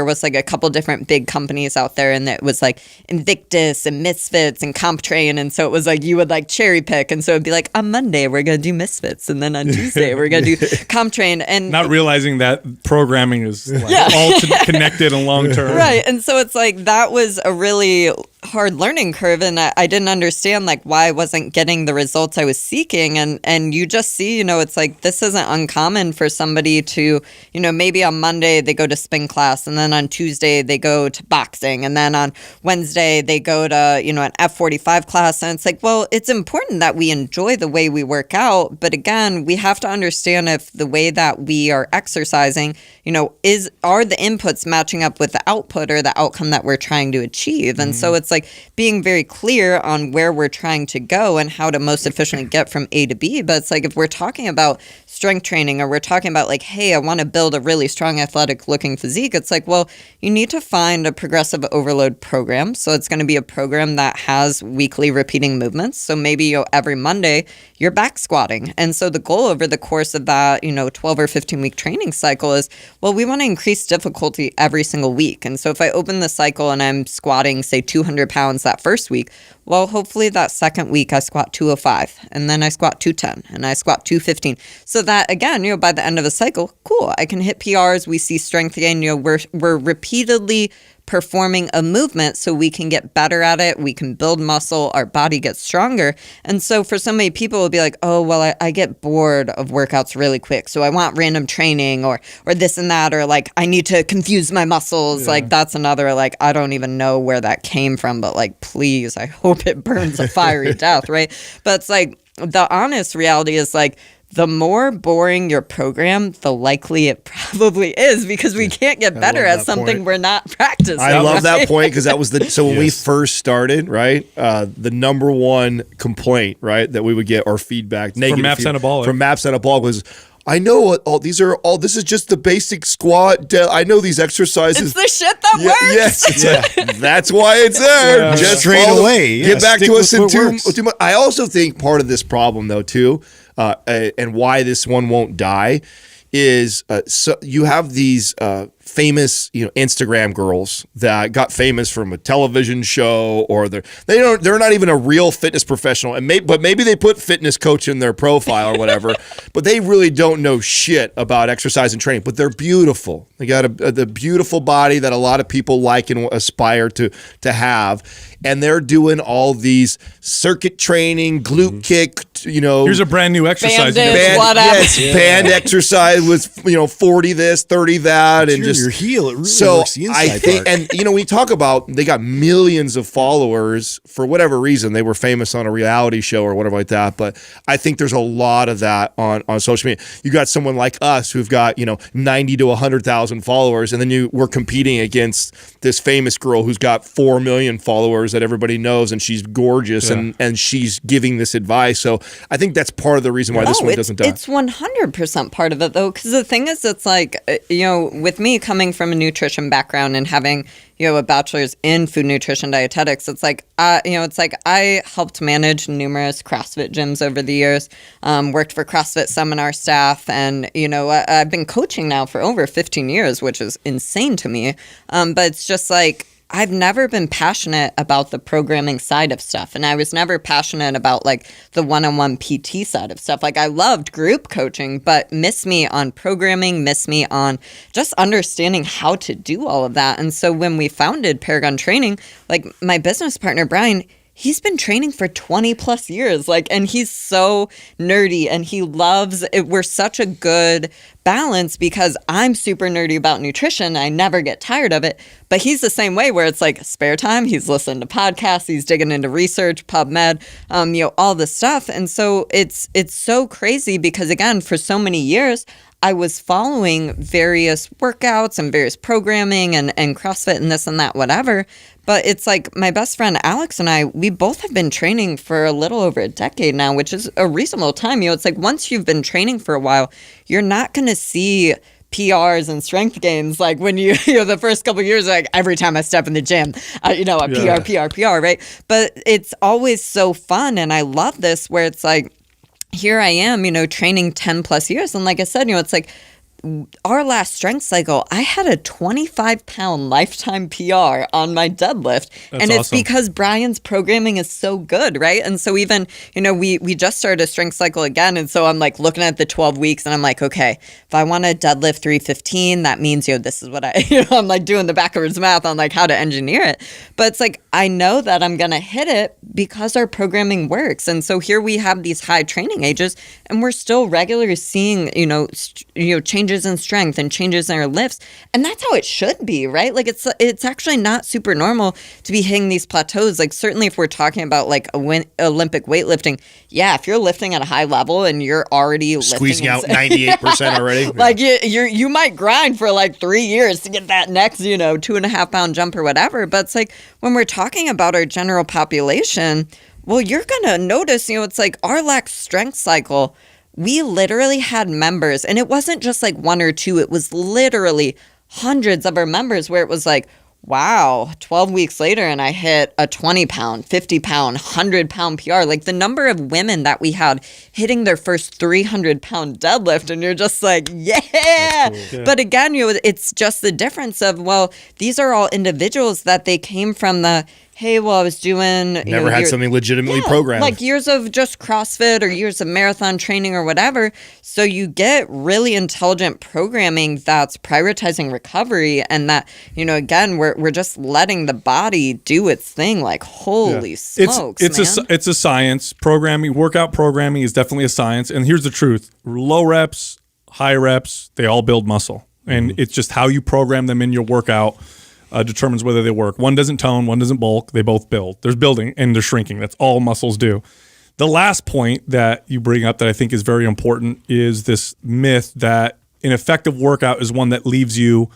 was like a couple different big companies out there, and it was like Invictus and Misfits and CompTrain, and so it was like you would like cherry pick, and so it'd be like on Monday we're gonna do Misfits, and then on Tuesday we're gonna do CompTrain, and not realizing that programming is like all connected and long term, right? And so it's like that was a really hard learning curve, and I didn't understand like why I wasn't getting the results I was seeking, and you just see, it's like this isn't uncommon for somebody to, maybe on Monday they go to spin class, and then on Tuesday they go to boxing, and then on Wednesday they go to, an F45 class, and it's like, well, it's important that we enjoy the way we work out, but again, we have to understand if the way that we are exercising, are the inputs matching up with the output or the outcome that we're trying to achieve, and so it's like being very clear on where we're trying to go and how to most efficiently get from A to B. But it's like if we're talking about strength training, or we're talking about like, hey, I want to build a really strong athletic looking physique, it's like, well, you need to find a progressive overload program. So it's going to be a program that has weekly repeating movements. So maybe every Monday you're back squatting. And so the goal over the course of that, 12 or 15 week training cycle is, well, we want to increase difficulty every single week. And so if I open the cycle and I'm squatting, say 200 pounds that first week, well, hopefully that second week I squat 205, and then I squat 210, and I squat 215. So that, again, by the end of the cycle, cool, I can hit PRs, we see strength gain, we're repeatedly performing a movement so we can get better at it, we can build muscle, our body gets stronger. And so for so many people, it'll be like, oh, well, I get bored of workouts really quick, so I want random training or this and that, or like I need to confuse my muscles. Like that's another, like, I don't even know where that came from, but like, please, I hope it burns a fiery death, right? But it's like, the honest reality is like, the more boring your program, the likely it probably is, because we can't get better at something point. We're not practicing. I love that point, because that was so when we first started, right? The number one complaint, right, that we would get, or feedback, negative from Maps Anabolic. From Maps Anabolic was, I know what all these are. This is just the basic squat. I know these exercises. It's the shit that works. Yes, that's why it's there. Yeah. Just straight away. Get back to us in 2 months. I also think part of this problem, though, too, and why this one won't die, is so you have these famous, Instagram girls that got famous from a television show, or they're not even a real fitness professional, but maybe they put fitness coach in their profile or whatever, but they really don't know shit about exercise and training, but they're beautiful. They got the beautiful body that a lot of people like and aspire to have, and they're doing all these circuit training, glute kick, here's a brand new exercise. Band exercise with 40 this, 30 that, and just your heel. It really so works the inside I think, part. and we talk about they got millions of followers for whatever reason. They were famous on a reality show or whatever like that. But I think there's a lot of that on social media. You got someone like us who've got 90 to 100,000 followers, and then we're competing against this famous girl who's got 4 million followers that everybody knows, and she's gorgeous, and she's giving this advice. So I think that's part of the reason why this one doesn't die. It's 100% part of it, though, because the thing is, it's like, with me coming from a nutrition background and having, a bachelor's in food nutrition dietetics, it's like, I helped manage numerous CrossFit gyms over the years, worked for CrossFit seminar staff, and, I've been coaching now for over 15 years, which is insane to me. But it's just like, I've never been passionate about the programming side of stuff. And I was never passionate about like the one-on-one PT side of stuff. Like I loved group coaching, but missed me on programming, missed me on just understanding how to do all of that. And so when we founded Paragon Training, like my business partner, Brian, he's been training for 20 plus years, like, and he's so nerdy and he loves it. We're such a good balance because I'm super nerdy about nutrition. I never get tired of it, but he's the same way where it's like spare time. He's listening to podcasts, he's digging into research, PubMed, all this stuff. And so it's so crazy because again, for so many years, I was following various workouts and various programming and CrossFit and this and that, whatever. But it's like my best friend Alex and I, we both have been training for a little over a decade now, which is a reasonable time. It's like once you've been training for a while, you're not going to see PRs and strength gains. Like when you the first couple of years, like every time I step in the gym, PR, right? But it's always so fun. And I love this where it's like, here I am, training 10 plus years. And like I said, it's like our last strength cycle, I had a 25-pound lifetime PR on my deadlift. That's and it's awesome. because Brian's programming is so good, right? And so even, we just started a strength cycle again. And so I'm like looking at the 12 weeks and I'm like, okay, if I want to deadlift 315, that means, this is what I'm like doing the backwards math on like how to engineer it. But it's like, I know that I'm going to hit it because our programming works. And so here we have these high training ages and we're still regularly seeing, changes in strength and changes in our lifts. And that's how it should be, right? Like it's actually not super normal to be hitting these plateaus. Like certainly if we're talking about like Olympic weightlifting, yeah, if you're lifting at a high level and you're already squeezing out 98% already. Like you might grind for like 3 years to get that next, 2.5 pound jump or whatever. But it's like when we're talking about our general population, well, you're going to notice, it's like our lax strength cycle, we literally had members, and it wasn't just like one or two, it was literally hundreds of our members where it was like, wow, 12 weeks later and I hit a 20 pound, 50 pound, 100 pound PR. Like the number of women that we had hitting their first 300 pound deadlift, and you're just like, yeah. Cool. Yeah. But again, it's just the difference of, well, these are all individuals that they came from the, hey, well, I was doing... Never had something legitimately programmed. Like years of just CrossFit or years of marathon training or whatever. So you get really intelligent programming that's prioritizing recovery and that, again, we're just letting the body do its thing. Like, holy smokes, man. It's a science. Workout programming is definitely a science. And here's the truth. Low reps, high reps, they all build muscle. And it's just how you program them in your workout determines whether they work. One doesn't tone, one doesn't bulk. They both build. There's building and there's shrinking. That's all muscles do. The last point that you bring up that I think is very important is this myth that an effective workout is one that leaves you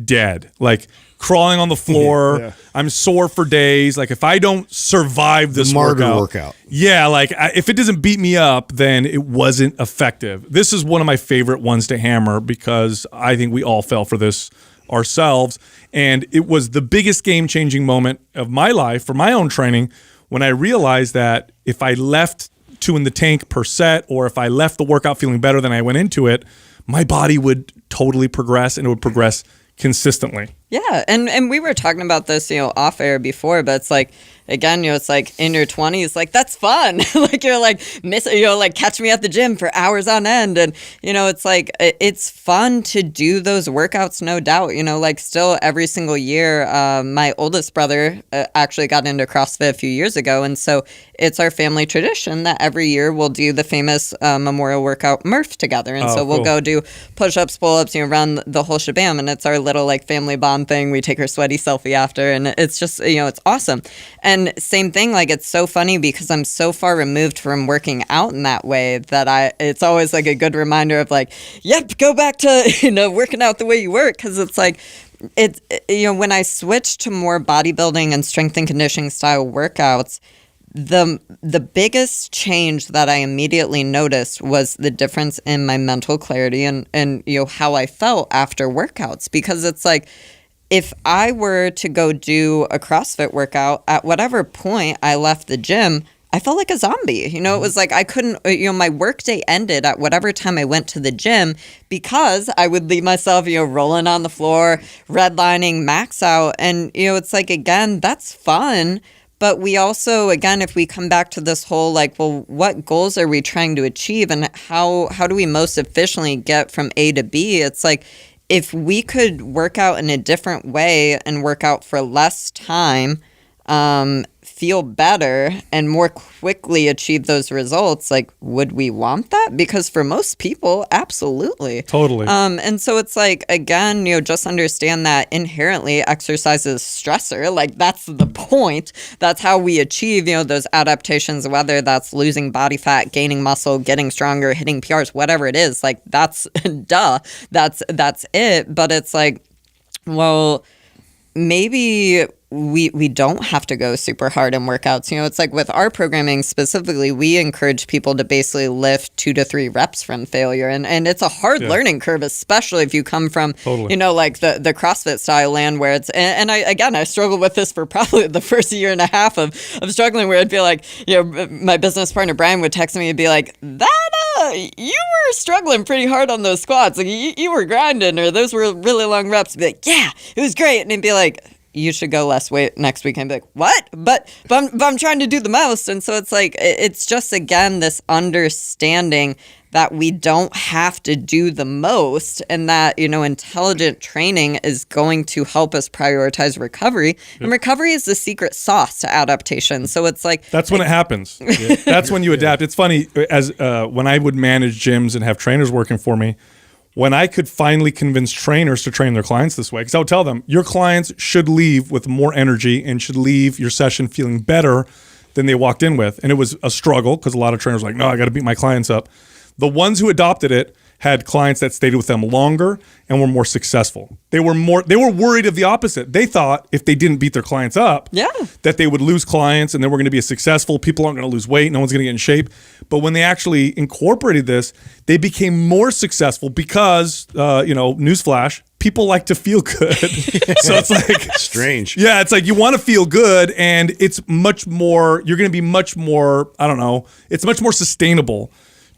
dead. Like crawling on the floor. Yeah. I'm sore for days. Like if I don't survive this workout. Yeah, like if it doesn't beat me up, then it wasn't effective. This is one of my favorite ones to hammer because I think we all fell for this ourselves. And it was the biggest game-changing moment of my life for my own training when I realized that if I left 2 in the tank per set, or if I left the workout feeling better than I went into it, my body would totally progress, and it would progress consistently. Yeah, and we were talking about this, off air before, but it's like, again, it's like in your 20s, like that's fun. Like you're like like catch me at the gym for hours on end, and it's like it's fun to do those workouts, no doubt. Like still every single year, my oldest brother actually got into CrossFit a few years ago, and so it's our family tradition that every year we'll do the famous memorial workout Murph together, and so we'll go do push-ups, pull-ups, run the whole shabam, and it's our little like family bond thing. We take our sweaty selfie after, and it's just it's awesome. And same thing, like it's so funny because I'm so far removed from working out in that way that it's always like a good reminder of like, yep, go back to working out the way you work, because it's like when I switched to more bodybuilding and strength and conditioning style workouts, the biggest change that I immediately noticed was the difference in my mental clarity and how I felt after workouts, because it's like, if I were to go do a CrossFit workout, at whatever point I left the gym, I felt like a zombie. You know, it was like I couldn't, my workday ended at whatever time I went to the gym because I would leave myself, rolling on the floor, redlining, max out. And, it's like, again, that's fun. But we also, again, if we come back to this whole like, well, what goals are we trying to achieve and how do we most efficiently get from A to B? It's like, if we could work out in a different way and work out for less time, feel better and more quickly achieve those results, like, would we want that? Because for most people, absolutely. Totally. And so it's like, again, just understand that inherently exercise is stressor. Like, that's the point. That's how we achieve, those adaptations, whether that's losing body fat, gaining muscle, getting stronger, hitting PRs, whatever it is. Like, that's duh. That's it. But it's like, well, maybe we don't have to go super hard in workouts. It's like with our programming specifically, we encourage people to basically lift 2 to 3 reps from failure. And it's a hard learning curve, especially if you come from, like the CrossFit style land where it's, and I struggled with this for probably the first year and a half of struggling, where I'd be like, my business partner, Brian, would text me and be like, you were struggling pretty hard on those squats. Like you were grinding, or those were really long reps. Be like, yeah, it was great. And he'd be like, you should go less weight next week. And be like, what? But I'm trying to do the most. And so it's like, it's just, again, this understanding that we don't have to do the most, and that, intelligent training is going to help us prioritize recovery. And recovery is the secret sauce to adaptation. So it's like, that's when it happens. That's when you adapt. It's funny, as when I would manage gyms and have trainers working for me, when I could finally convince trainers to train their clients this way, because I would tell them, your clients should leave with more energy and should leave your session feeling better than they walked in with. And it was a struggle because a lot of trainers were like, no, I got to beat my clients up. The ones who adopted it had clients that stayed with them longer and were more successful. They were worried of the opposite. They thought if they didn't beat their clients up, that they would lose clients and they were going to be successful. People aren't going to lose weight. No one's going to get in shape. But when they actually incorporated this, they became more successful because, newsflash, people like to feel good. So it's like strange. Yeah, it's like you want to feel good, and it's much more, you're going to be much more, it's much more sustainable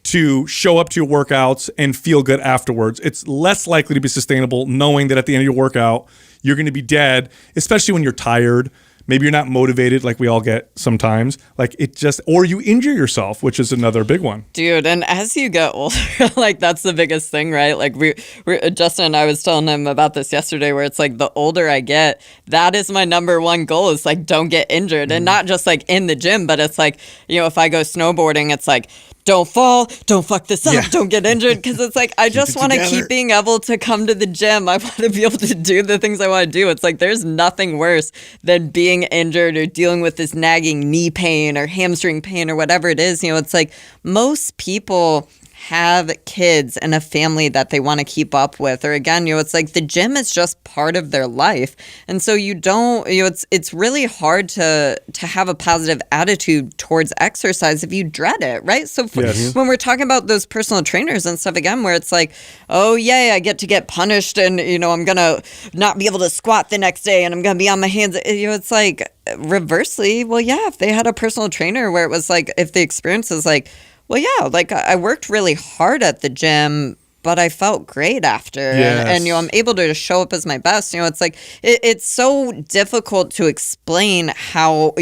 to show up to your workouts and feel good afterwards. It's less likely to be sustainable knowing that at the end of your workout, you're going to be dead, especially when you're tired. Maybe you're not motivated like we all get sometimes. Like or you injure yourself, which is another big one. Dude, and as you get older, like that's the biggest thing, right? Like Justin and I was telling him about this yesterday, where it's like the older I get, that is my number one goal, is like don't get injured. And not just like in the gym, but it's like, if I go snowboarding, it's like, don't fall, don't fuck this up, don't get injured. Because it's like, I just want to keep being able to come to the gym. I want to be able to do the things I want to do. It's like, there's nothing worse than being injured or dealing with this nagging knee pain or hamstring pain or whatever it is. It's like most people have kids and a family that they want to keep up with, or again, it's like the gym is just part of their life. And so you don't, it's really hard to have a positive attitude towards exercise if you dread it, right? So when we're talking about those personal trainers and stuff, again, where it's like, oh yay, I get to get punished, and I'm gonna not be able to squat the next day, and I'm gonna be on my hands. It's like, reversely, well, yeah, if they had a personal trainer where it was like, if the experience is like, well, yeah, like I worked really hard at the gym, but I felt great after. Yes. And I'm able to show up as my best. It's like, it's so difficult to explain how,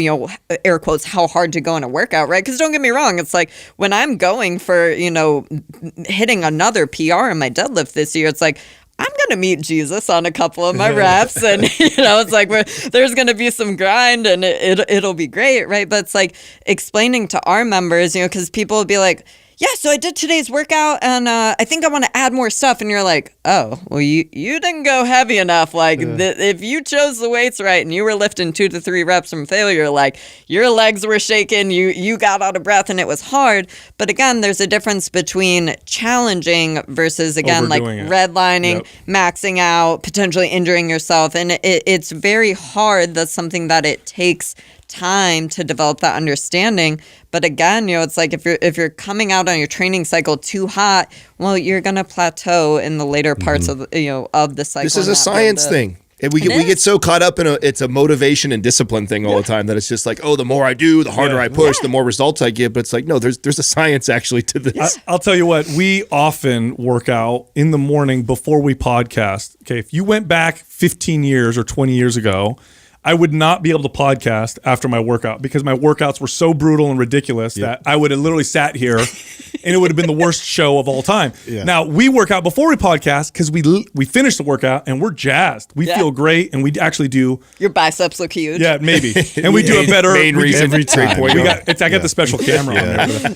air quotes, how hard to go in a workout, right? Because don't get me wrong, it's like when I'm going for, hitting another PR in my deadlift this year, it's like, I'm going to meet Jesus on a couple of my reps, and, it's like there's going to be some grind, and it'll be great, right? But it's like explaining to our members, because people will be like, yeah, so I did today's workout, and I think I want to add more stuff. And you're like, oh, well, you didn't go heavy enough. Like, if you chose the weights right and you were lifting 2 to 3 reps from failure, like, your legs were shaking, you got out of breath, and it was hard. But again, there's a difference between challenging versus, again, like redlining, maxing out, potentially injuring yourself. And it's very hard. That's something that it takes time to develop that understanding. But again, it's like if you're coming out on your training cycle too hot, well, you're gonna plateau in the later parts of of the cycle. This is a science thing. And we get so caught up in it's a motivation and discipline thing all the time that it's just like, oh, the more I do, the harder I push, the more results I get. But it's like, no, there's a science actually to this. I'll tell you what, we often work out in the morning before we podcast. Okay, if you went back 15 years or 20 years ago, I would not be able to podcast after my workout because my workouts were so brutal and ridiculous that I would have literally sat here and it would have been the worst show of all time. Yeah. Now, we work out before we podcast because we finish the workout and we're jazzed. We feel great, and we actually do. Your biceps look huge. Yeah, maybe. And we do a better main reason every time. I got the special camera on there.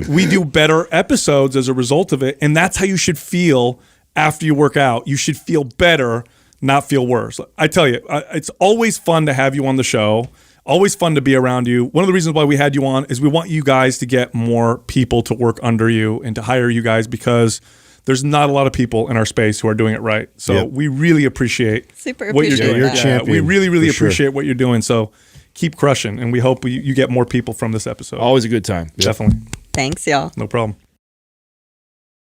We do better episodes as a result of it, and that's how you should feel after you work out. You should feel better, not feel worse. I tell you, it's always fun to have you on the show. Always fun to be around you. One of the reasons why we had you on is we want you guys to get more people to work under you and to hire you guys because there's not a lot of people in our space who are doing it right. So we really appreciate what you're doing. You're a champion, we really appreciate what you're doing. So keep crushing, and we hope you get more people from this episode. Always a good time. Definitely. Thanks, y'all. No problem.